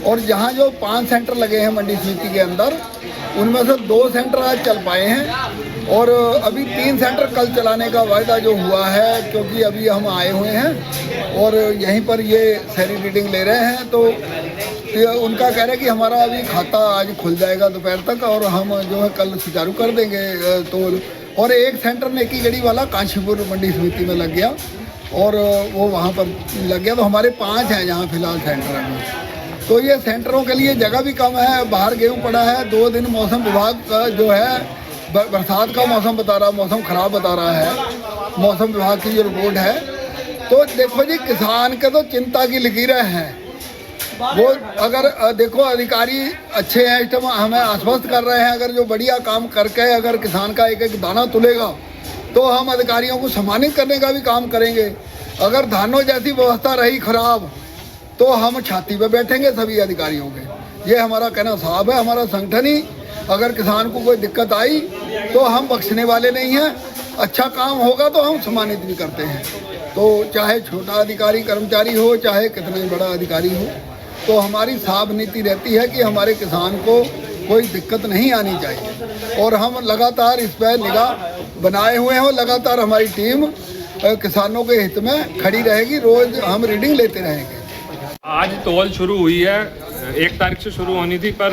और जहाँ जो 5 सेंटर लगे हैं मंडी समिति के अंदर, उनमें से 2 सेंटर आज चल पाए हैं और अभी 3 सेंटर कल चलाने का वायदा जो हुआ है, क्योंकि अभी हम आए हुए हैं और यहीं पर ये सारी रीडिंग ले रहे हैं। तो उनका कह रहे हैं कि हमारा अभी खाता आज खुल जाएगा दोपहर तक और हम जो है कल सुचारू कर देंगे तोल। और एक सेंटर नेकी गढ़ी वाला काशीपुर मंडी समिति में लग गया और वो वहाँ पर लग गया। तो हमारे 5 हैं यहाँ फिलहाल सेंटर में। तो ये सेंटरों के लिए जगह भी कम है, बाहर गेहूँ पड़ा है। 2 दिन मौसम विभाग का जो है बरसात का मौसम बता रहा, मौसम खराब बता रहा है, मौसम विभाग की जो रिपोर्ट है। तो देखो जी, किसान के तो चिंता की लकीरें हैं। वो अगर देखो अधिकारी अच्छे हैं, इस टाइम हमें आश्वस्त कर रहे हैं, अगर जो बढ़िया काम करके अगर किसान का एक एक दाना तुलेगा तो हम अधिकारियों को सम्मानित करने का भी काम करेंगे। अगर धानों जैसी व्यवस्था रही खराब तो हम छाती पे बैठेंगे सभी अधिकारियों के। ये हमारा कहना साफ है। हमारा संगठन ही अगर किसान को कोई दिक्कत आई तो हम बख्शने वाले नहीं हैं। अच्छा काम होगा तो हम सम्मानित भी करते हैं। तो चाहे छोटा अधिकारी कर्मचारी हो, चाहे कितना ही बड़ा अधिकारी हो, तो हमारी साफ नीति रहती है कि हमारे किसान को कोई दिक्कत नहीं आनी चाहिए। और हम लगातार इस पर निगाह बनाए हुए हैं और लगातार हमारी टीम किसानों के हित में खड़ी रहेगी। रोज हम रीडिंग लेते रहेंगे। आज तौल शुरू हुई है, 1 तारीख से शुरू होनी थी पर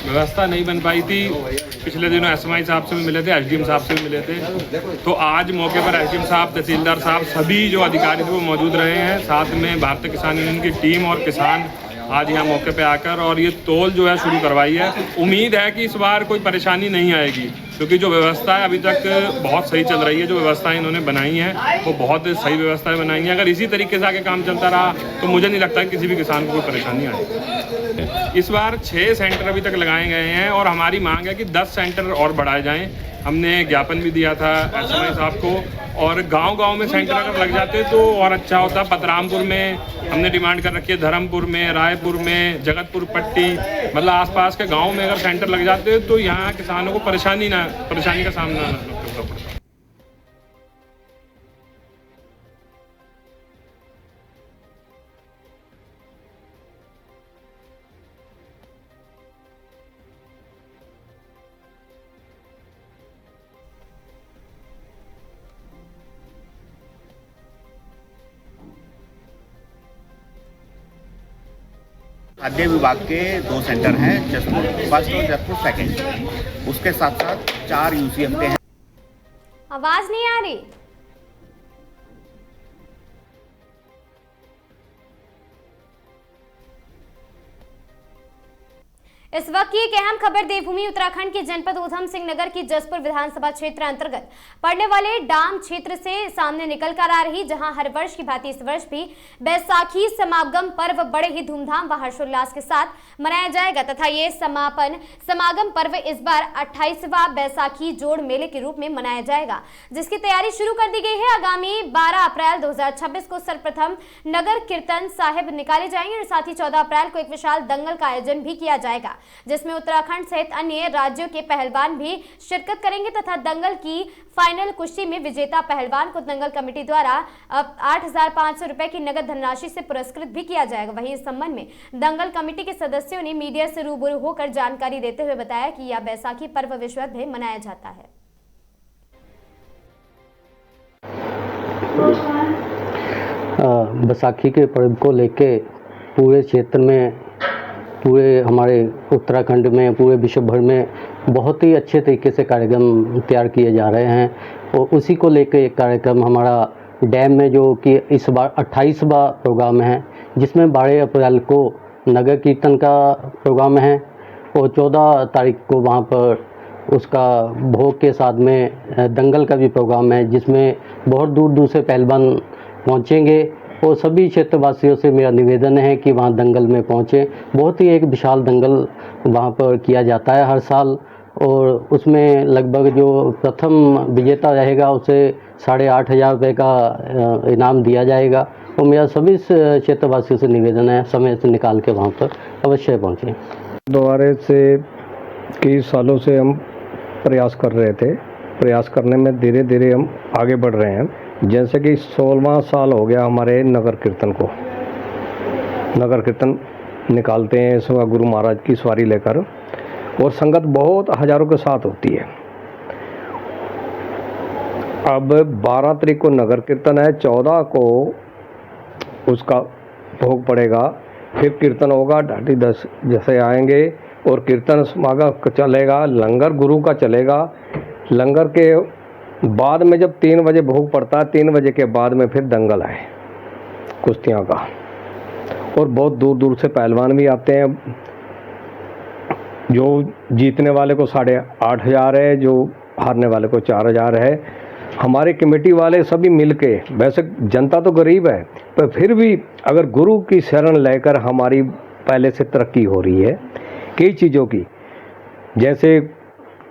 व्यवस्था नहीं बन पाई थी। पिछले दिनों एसएमआई साहब से भी मिले थे, एसडीएम साहब से भी मिले थे। तो आज मौके पर एसडीएम साहब, तहसीलदार साहब, सभी जो अधिकारी थे वो मौजूद रहे हैं। साथ में भारतीय किसान यूनियन की टीम और किसान आज यहाँ मौके पे आकर और ये तौल जो है शुरू करवाई है। उम्मीद है कि इस बार कोई परेशानी नहीं आएगी, क्योंकि जो व्यवस्था है अभी तक बहुत सही चल रही है। जो व्यवस्थाएं इन्होंने बनाई हैं वो बहुत सही व्यवस्थाएं बनाई हैं। अगर इसी तरीके से आगे काम चलता रहा तो मुझे नहीं लगता कि किसी भी किसान को कोई परेशानी आएगी। इस बार 6 सेंटर अभी तक लगाए गए हैं और हमारी मांग है कि 10 सेंटर और बढ़ाए जाएँ। हमने ज्ञापन भी दिया था एसएमआई साहब को, और गांव-गांव में सेंटर अगर लग जाते तो और अच्छा होता। पतरामपुर में हमने डिमांड कर रखी है, धर्मपुर में, रायपुर में, जगतपुर पट्टी, मतलब आसपास के गांव में अगर सेंटर लग जाते तो यहाँ किसानों को परेशानी का सामना करना पड़ता। खाद्य विभाग के 2 सेंटर हैं, जसपुर फर्स्ट और जसपुर सेकंड। उसके साथ साथ 4 यूसीएफ के हैं। आवाज नहीं आ रही। इस वक्त की एक अहम खबर देवभूमि उत्तराखंड के जनपद ऊधम सिंह नगर की जसपुर विधानसभा क्षेत्र अंतर्गत पड़ने वाले डाम क्षेत्र से सामने निकल कर आ रही, जहां हर वर्ष की भांति इस वर्ष भी बैसाखी समागम पर्व बड़े ही धूमधाम व हर्षोल्लास के साथ मनाया जाएगा तथा ये समागम पर्व इस बार 28वां बैसाखी जोड़ मेले के रूप में मनाया जाएगा, जिसकी तैयारी शुरू कर दी गई है। आगामी 12 अप्रैल 2026 को सर्वप्रथम नगर कीर्तन साहिब निकाले जाएंगे और साथ ही 14 अप्रैल को एक विशाल दंगल का आयोजन भी किया जाएगा, जिसमें उत्तराखंड सहित अन्य राज्यों के पहलवान भी शिरकत करेंगे तथा दंगल की फाइनल कुश्ती में विजेता पहलवान को दंगल कमेटी द्वारा 8,500 रुपए की नगद धनराशि से पुरस्कृत भी किया जाएगा। वहीं इस संबंध में दंगल कमेटी के सदस्यों ने मीडिया से रूबरू होकर जानकारी देते हुए बताया कि यह बैसाखी पर्व विश्वभर में मनाया जाता है। बैसाखी के पर्व को लेके पूरे क्षेत्र में, पूरे हमारे उत्तराखंड में, पूरे विश्व भर में बहुत ही अच्छे तरीके से कार्यक्रम तैयार किए जा रहे हैं। और उसी को लेकर एक कार्यक्रम हमारा डैम में, जो कि इस बार 28वां प्रोग्राम है, जिसमें 12 अप्रैल को नगर कीर्तन का प्रोग्राम है और 14 तारीख को वहाँ पर उसका भोग के साथ में दंगल का भी प्रोग्राम है, जिसमें बहुत दूर दूर से पहलवान पहुँचेंगे। और सभी क्षेत्रवासियों से मेरा निवेदन है कि वहाँ दंगल में पहुँचें। बहुत ही एक विशाल दंगल वहाँ पर किया जाता है हर साल, और उसमें लगभग जो प्रथम विजेता रहेगा उसे 8,500 रुपये का इनाम दिया जाएगा। और मेरा सभी क्षेत्रवासियों से निवेदन है, समय से निकाल के वहाँ पर अवश्य पहुँचें। दोबारा से कई सालों से हम प्रयास कर रहे थे प्रयास करने में धीरे धीरे हम आगे बढ़ रहे हैं। जैसे कि 16वां साल हो गया हमारे नगर कीर्तन को। नगर कीर्तन निकालते हैं इस वक्त गुरु महाराज की सवारी लेकर, और संगत बहुत हजारों के साथ होती है। अब 12 तारीख को नगर कीर्तन है, 14 को उसका भोग पड़ेगा, फिर कीर्तन होगा, ढाटी 10 जैसे आएंगे और कीर्तन समागम चलेगा, लंगर गुरु का चलेगा। लंगर के बाद में जब 3 बजे भोग पड़ता है, 3 बजे के बाद में फिर दंगल है कुश्तियाँ का, और बहुत दूर दूर से पहलवान भी आते हैं। जो जीतने वाले को 8,500 है, जो हारने वाले को 4,000 है। हमारे कमेटी वाले सभी मिलके, वैसे जनता तो गरीब है पर फिर भी अगर गुरु की शरण लेकर हमारी पहले से तरक्की हो रही है कई चीज़ों की। जैसे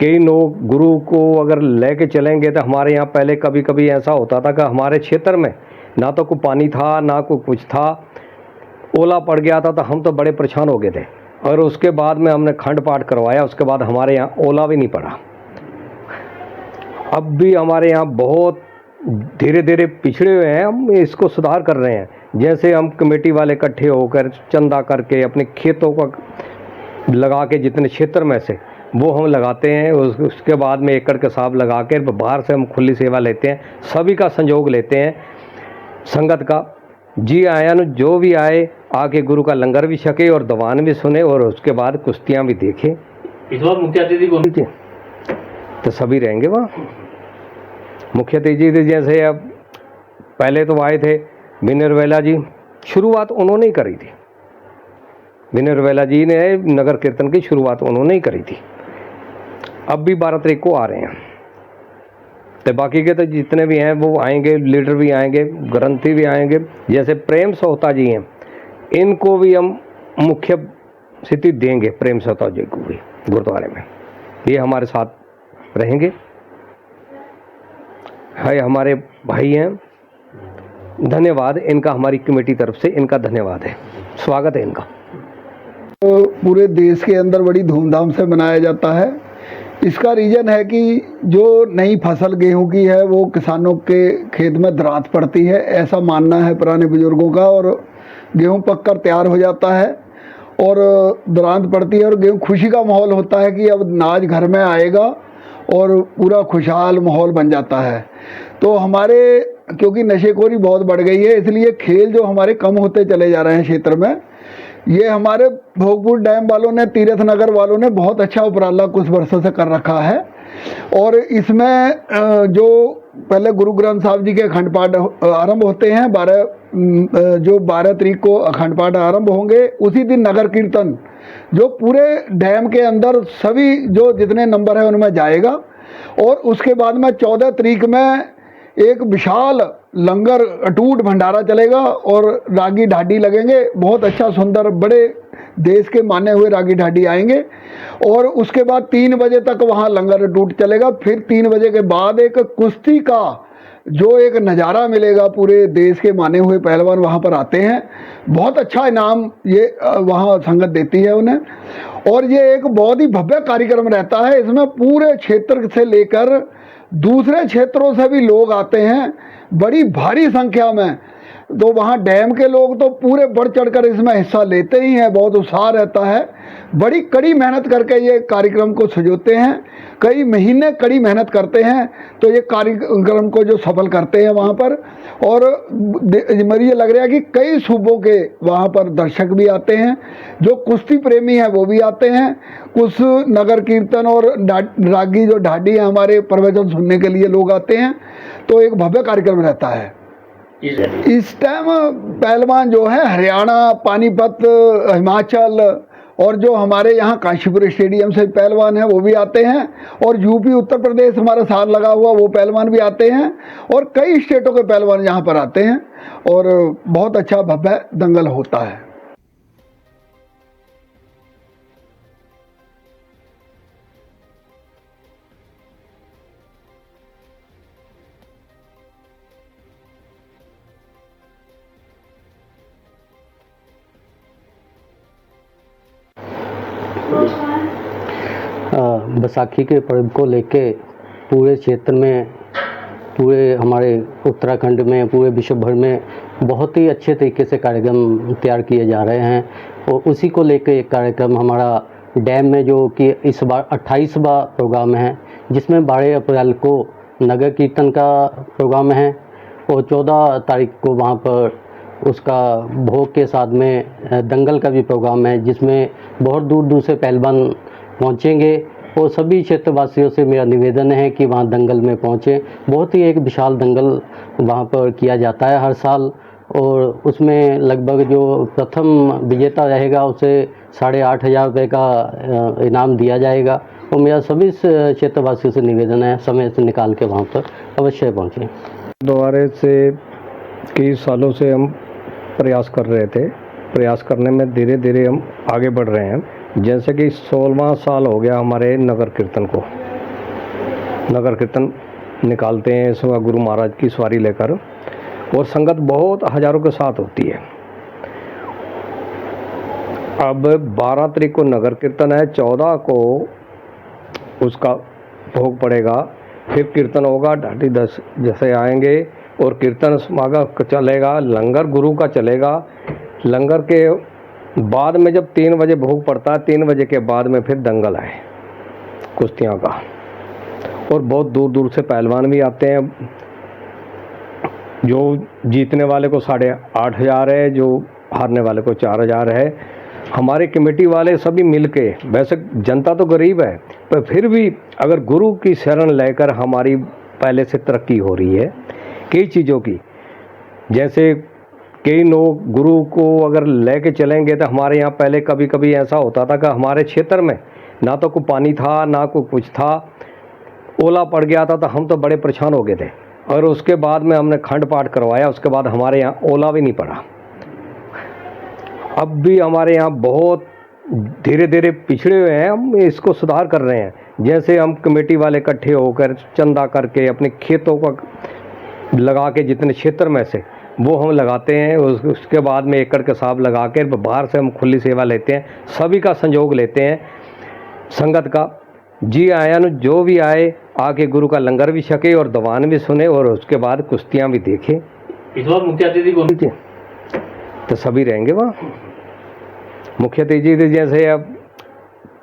कई लोग गुरु को अगर लेके चलेंगे तो हमारे यहाँ पहले कभी कभी ऐसा होता था कि हमारे क्षेत्र में ना तो कोई पानी था ना कोई कुछ था, ओला पड़ गया था तो हम तो बड़े परेशान हो गए थे। और उसके बाद में हमने खंड पाठ करवाया, उसके बाद हमारे यहाँ ओला भी नहीं पड़ा। अब भी हमारे यहाँ बहुत धीरे धीरे पिछड़े हुए हैं, हम इसको सुधार कर रहे हैं। जैसे हम कमेटी वाले इकट्ठे होकर चंदा करके अपने खेतों को लगा के, जितने क्षेत्र में से वो हम लगाते हैं, उसके बाद में एकड़ के हिसाब लगा के बाहर से हम खुली सेवा लेते हैं, सभी का संयोग लेते हैं संगत का। जी आयन जो भी आए आके गुरु का लंगर भी छके और दीवान भी सुने और उसके बाद कुश्तियाँ भी देखें। इस बार मुख्य अतिथि कौन थे? तो सभी रहेंगे वहाँ। मुख्य अतिथि जैसे अब पहले तो आए थे विनय रवेला जी, शुरुआत उन्होंने ही करी थी। विनय रवेला जी ने नगर कीर्तन की शुरुआत उन्होंने ही करी थी। अब भी 12 तारीख को आ रहे हैं, तो बाकी के तो जितने भी हैं वो आएंगे, लीडर भी आएंगे, ग्रंथी भी आएंगे। जैसे प्रेम सोहता जी हैं, इनको भी हम मुख्य स्थिति देंगे, प्रेम सोहता जी को भी गुरुद्वारे में, ये हमारे साथ रहेंगे। है हमारे भाई हैं, धन्यवाद इनका, हमारी कमेटी तरफ से इनका धन्यवाद है, स्वागत है इनका। तो पूरे देश के अंदर बड़ी धूमधाम से मनाया जाता है। इसका रीज़न है कि जो नई फसल गेहूं की है वो किसानों के खेत में दरांत पड़ती है, ऐसा मानना है पुराने बुजुर्गों का। और गेहूं पककर तैयार हो जाता है और दरांत पड़ती है और गेहूं, खुशी का माहौल होता है कि अब अनाज घर में आएगा और पूरा खुशहाल माहौल बन जाता है। तो हमारे, क्योंकि नशेखोरी बहुत बढ़ गई है, इसलिए खेल जो हमारे कम होते चले जा रहे हैं क्षेत्र में। ये हमारे भोगपुर डैम वालों ने, तीर्थ नगर वालों ने बहुत अच्छा उपराला कुछ वर्षों से कर रखा है। और इसमें जो पहले गुरु ग्रंथ साहब जी के अखंड पाठ आरंभ होते हैं, 12 तारीख को अखंड पाठ आरंभ होंगे। उसी दिन नगर कीर्तन जो पूरे डैम के अंदर सभी जो जितने नंबर है उनमें जाएगा। और उसके बाद में 14 तारीख में एक विशाल लंगर अटूट भंडारा चलेगा और रागी ढाडी लगेंगे। बहुत अच्छा सुंदर, बड़े देश के माने हुए रागी ढाडी आएंगे। और उसके बाद 3 बजे तक वहाँ लंगर अटूट चलेगा। फिर 3 बजे के बाद एक कुश्ती का जो एक नज़ारा मिलेगा, पूरे देश के माने हुए पहलवान वहाँ पर आते हैं। बहुत अच्छा इनाम ये वहाँ संगत देती है उन्हें। और ये एक बहुत ही भव्य कार्यक्रम रहता है। इसमें पूरे क्षेत्र से लेकर दूसरे क्षेत्रों से भी लोग आते हैं बड़ी भारी संख्या में। तो वहाँ डैम के लोग तो पूरे बढ़ चढ़कर इसमें हिस्सा लेते ही हैं, बहुत उत्साह रहता है। बड़ी कड़ी मेहनत करके ये कार्यक्रम को सजोते हैं, कई महीने कड़ी मेहनत करते हैं तो ये कार्यक्रम को जो सफल करते हैं वहाँ पर। और मुझे ये लग रहा है कि कई सूबों के वहाँ पर दर्शक भी आते हैं, जो कुश्ती प्रेमी हैं वो भी आते हैं। कुछ नगर कीर्तन और रागी जो ढाडी है हमारे प्रवचन सुनने के लिए लोग आते हैं। तो एक भव्य कार्यक्रम रहता है। इस टाइम पहलवान जो है हरियाणा, पानीपत, हिमाचल और जो हमारे यहाँ काशीपुर स्टेडियम से पहलवान हैं वो भी आते हैं। और यूपी, उत्तर प्रदेश हमारा साथ लगा हुआ वो पहलवान भी आते हैं। और कई स्टेटों के पहलवान यहाँ पर आते हैं और बहुत अच्छा भव्य दंगल होता है। बैसाखी के पर्व को लेके पूरे क्षेत्र में, पूरे हमारे उत्तराखंड में, पूरे विश्व भर में बहुत ही अच्छे तरीके से कार्यक्रम तैयार किए जा रहे हैं। और उसी को लेकर एक कार्यक्रम हमारा डैम में, जो कि इस बार 28वां प्रोग्राम है, जिसमें 12 अप्रैल को नगर कीर्तन का प्रोग्राम है और 14 तारीख को वहाँ पर उसका भोग के साथ में दंगल का भी प्रोग्राम है, जिसमें बहुत दूर दूर से पहलवान पहुँचेंगे। और सभी क्षेत्रवासियों से मेरा निवेदन है कि वहाँ दंगल में पहुँचें। बहुत ही एक विशाल दंगल वहाँ पर किया जाता है हर साल, और उसमें लगभग जो प्रथम विजेता रहेगा उसे 8,500 रुपये का इनाम दिया जाएगा। और मेरा सभी क्षेत्रवासियों से निवेदन है, समय से निकाल के वहाँ पर अवश्य पहुँचें। दोबारा से कई सालों से हम प्रयास कर रहे थे, प्रयास करने में धीरे धीरे हम आगे बढ़ रहे हैं। जैसे कि 16वां साल हो गया हमारे नगर कीर्तन को। नगर कीर्तन निकालते हैं सुबह गुरु महाराज की सवारी लेकर, और संगत बहुत हजारों के साथ होती है। अब 12 तारीख को नगर कीर्तन है, 14 को उसका भोग पड़ेगा, फिर कीर्तन होगा, ढाटी 10 जैसे आएंगे और कीर्तन समागम चलेगा, लंगर गुरु का चलेगा। लंगर के बाद में जब 3 बजे भोग पड़ता है, 3 बजे के बाद में फिर दंगल है कुश्तियाँ का, और बहुत दूर दूर से पहलवान भी आते हैं। जो जीतने वाले को 8,500 है, जो हारने वाले को 4,000 है। हमारे कमेटी वाले सभी मिलके, वैसे जनता तो गरीब है, पर फिर भी अगर गुरु की शरण लेकर हमारी पहले से तरक्की हो रही है कई चीज़ों की। जैसे कई लोग गुरु को अगर लेके चलेंगे तो हमारे यहाँ पहले कभी कभी ऐसा होता था कि हमारे क्षेत्र में ना तो कोई पानी था ना कोई कुछ था, ओला पड़ गया था तो हम तो बड़े परेशान हो गए थे। और उसके बाद में हमने खंड पाठ करवाया, उसके बाद हमारे यहाँ ओला भी नहीं पड़ा। अब भी हमारे यहाँ बहुत धीरे धीरे पिछड़े हुए हैं, हम इसको सुधार कर रहे हैं। जैसे हम कमेटी वाले इकट्ठे होकर चंदा करके अपने खेतों का लगा के, जितने क्षेत्र में से वो हम लगाते हैं, उसके बाद में एकड़ के हिसाब लगा के बाहर से हम खुली सेवा लेते हैं, सभी का संयोग लेते हैं संगत का। जी आयन जो भी आए आके गुरु का लंगर भी छके और दीवान भी सुने और उसके बाद कुश्तियाँ भी देखें। इस बार मुख्य अतिथि कौन थे? तो सभी रहेंगे वहाँ। मुख्य अतिथि जैसे अब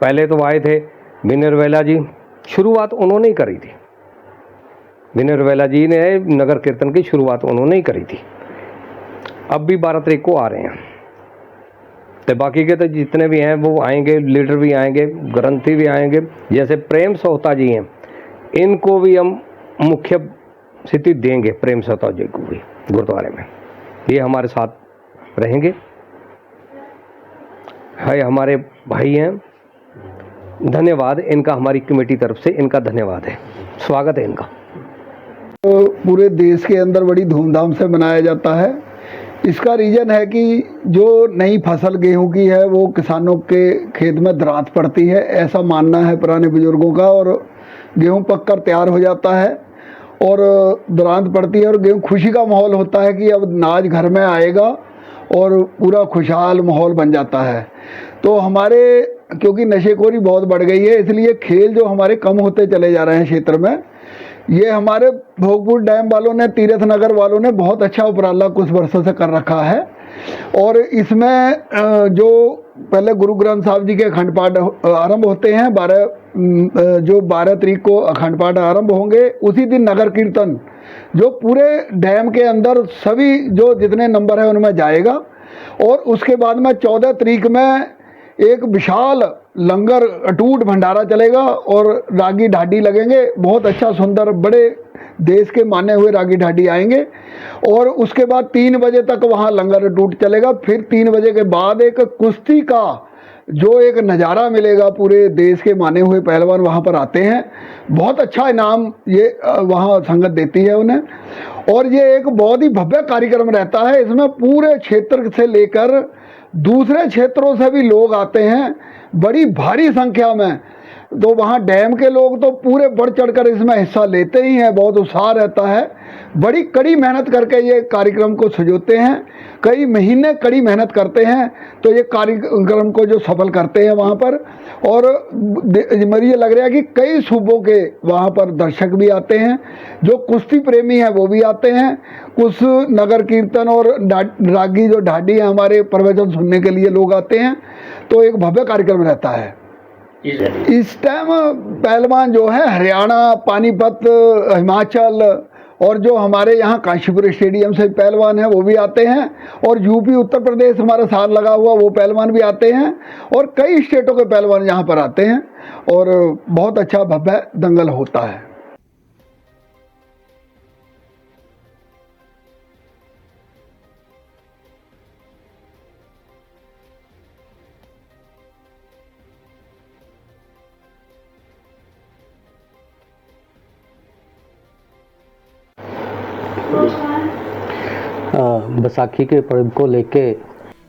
पहले तो आए थे विनय रवेला जी, शुरुआत उन्होंने ही करी थी। विनय रवेला जी ने नगर कीर्तन की शुरुआत उन्होंने ही करी थी। अब भी 12 तारीख को आ रहे हैं, तो बाकी के तो जितने भी हैं वो आएंगे, लीडर भी आएंगे, ग्रंथी भी आएंगे। जैसे प्रेम सोहता जी हैं, इनको भी हम मुख्य स्थिति देंगे, प्रेम सोहता जी को भी गुरुद्वारे में, ये हमारे साथ रहेंगे। है हमारे भाई हैं, धन्यवाद इनका, हमारी कमेटी तरफ से इनका धन्यवाद है, स्वागत है इनका। तो पूरे देश के अंदर बड़ी धूमधाम से मनाया जाता है। इसका रीज़न है कि जो नई फसल गेहूं की है वो किसानों के खेत में दरांत पड़ती है, ऐसा मानना है पुराने बुजुर्गों का। और गेहूं पककर तैयार हो जाता है और दरांत पड़ती है और गेहूं, खुशी का माहौल होता है कि अब अनाज घर में आएगा और पूरा खुशहाल माहौल बन जाता है। तो हमारे, क्योंकि नशेखोरी बहुत बढ़ गई है, इसलिए खेल जो हमारे कम होते चले जा रहे हैं क्षेत्र में। ये हमारे भोगपुर डैम वालों ने, तीर्थ नगर वालों ने बहुत अच्छा उपराला कुछ वर्षों से कर रखा है। और इसमें जो पहले गुरु ग्रंथ साहब जी के अखंड पाठ आरंभ होते हैं, 12 तारीख को अखंड पाठ आरंभ होंगे। उसी दिन नगर कीर्तन जो पूरे डैम के अंदर सभी जो जितने नंबर है उनमें जाएगा। और उसके बाद में 14 तारीख में एक विशाल लंगर अटूट भंडारा चलेगा और रागी ढाडी लगेंगे, बहुत अच्छा सुंदर, बड़े देश के माने हुए रागी ढाडी आएंगे। और उसके बाद 3 बजे तक वहाँ लंगर अटूट चलेगा। फिर 3 बजे के बाद एक कुश्ती का जो एक नज़ारा मिलेगा, पूरे देश के माने हुए पहलवान वहाँ पर आते हैं, बहुत अच्छा इनाम ये वहाँ संगत देती है उन्हें। और ये एक बहुत ही भव्य कार्यक्रम रहता है, इसमें पूरे क्षेत्र से लेकर दूसरे क्षेत्रों से भी लोग आते हैं, बड़ी भारी संख्या में। तो वहाँ डैम के लोग तो पूरे बढ़ चढ़कर इसमें हिस्सा लेते ही हैं, बहुत उत्साह रहता है। बड़ी कड़ी मेहनत करके ये कार्यक्रम को सजोते हैं, कई महीने कड़ी मेहनत करते हैं, तो ये कार्यक्रम को जो सफल करते हैं वहाँ पर। और मुझे ये लग रहा है कि कई सूबों के वहाँ पर दर्शक भी आते हैं, जो कुश्ती प्रेमी हैं वो भी आते हैं, कुछ नगर कीर्तन और रागी जो ढाडी हैं हमारे प्रवचन सुनने के लिए लोग आते हैं। तो एक भव्य कार्यक्रम रहता है। इस टाइम पहलवान जो है हरियाणा, पानीपत, हिमाचल और जो हमारे यहाँ काशीपुर स्टेडियम से पहलवान हैं वो भी आते हैं, और यूपी उत्तर प्रदेश हमारा साथ लगा हुआ वो पहलवान भी आते हैं, और कई स्टेटों के पहलवान यहाँ पर आते हैं, और बहुत अच्छा भव्य दंगल होता है। बैसाखी के पर्व को लेके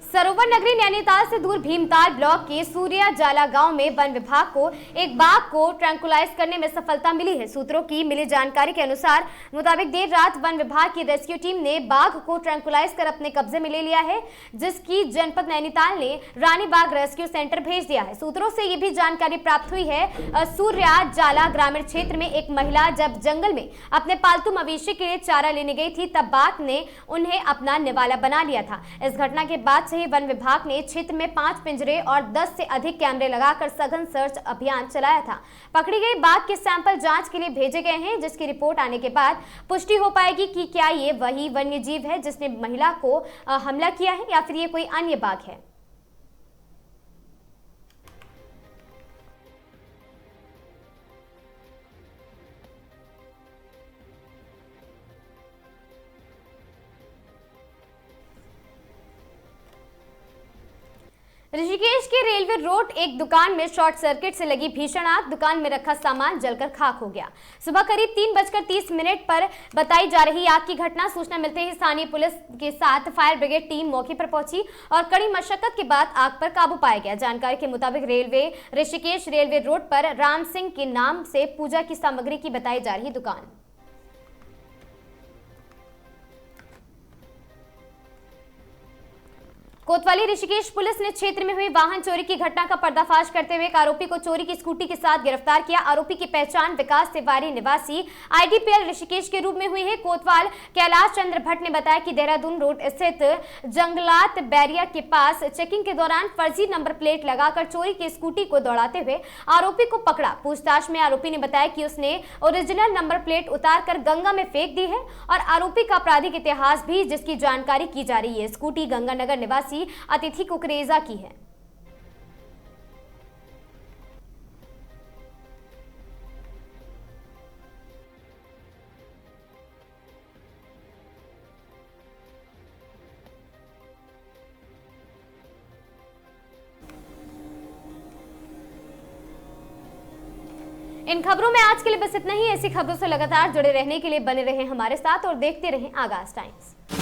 सरोवर नगरी नैनीताल से दूर भीमताल ब्लॉक के सूर्या जाला गांव में वन विभाग को एक बाघ को ट्रैंकुलाइज करने में सफलता मिली है। सूत्रों की मिली जानकारी के अनुसार मुताबिक देर रात वन विभाग की रेस्क्यू टीम ने बाघ को ट्रैंकुलाइज कर अपने कब्जे में ले लिया है, जिसकी जनपद नैनीताल ने रानी बाग रेस्क्यू सेंटर भेज दिया है। सूत्रों से ये भी जानकारी प्राप्त हुई है, सूर्या जाला ग्रामीण क्षेत्र में एक महिला जब जंगल में अपने पालतू मवेशी के लिए चारा लेने गई थी, तब बाघ ने उन्हें अपना निवाला बना लिया था। इस घटना के बाद से वन विभाग ने क्षेत्र में 5 पिंजरे और 10 से अधिक कैमरे लगाकर सघन सर्च अभियान चलाया था। पकड़ी गई बाघ के सैंपल जांच के लिए भेजे गए हैं, जिसकी रिपोर्ट आने के बाद पुष्टि हो पाएगी कि क्या ये वही वन्य जीव है जिसने महिला को हमला किया है या फिर ये कोई अन्य बाघ है। ऋषिकेश के रेलवे रोड एक दुकान में शॉर्ट सर्किट से लगी भीषण आग, दुकान में रखा सामान जलकर खाक हो गया। सुबह करीब 3:30 पर बताई जा रही आग की घटना सूचना मिलते ही स्थानीय पुलिस के साथ फायर ब्रिगेड टीम मौके पर पहुंची और कड़ी मशक्कत के बाद आग पर काबू पाया गया। जानकारी के मुताबिक ऋषिकेश रेलवे रोड पर राम सिंह के नाम से पूजा की सामग्री की बताई जा रही दुकान। कोतवाली ऋषिकेश पुलिस ने क्षेत्र में हुई वाहन चोरी की घटना का पर्दाफाश करते हुए एक आरोपी को चोरी की स्कूटी के साथ गिरफ्तार किया। आरोपी की पहचान विकास तिवारी निवासी IDPL ऋषिकेश के रूप में हुई है। कोतवाल कैलाश चंद्र भट्ट ने बताया कि देहरादून रोड स्थित जंगलात बैरिया के पास चेकिंग के दौरान फर्जी नंबर प्लेट लगाकर चोरी की स्कूटी को दौड़ाते हुए आरोपी को पकड़ा। पूछताछ में आरोपी ने बताया कि उसने ओरिजिनल नंबर प्लेट उतार कर गंगा में फेंक दी है और आरोपी का आपराधिक इतिहास भी जिसकी जानकारी की जा रही है। स्कूटी गंगानगर निवासी अतिथि कुकरेजा की है। इन खबरों में आज के लिए बस इतना ही। ऐसी खबरों से लगातार जुड़े रहने के लिए बने रहें हमारे साथ और देखते रहें आगाज टाइम्स।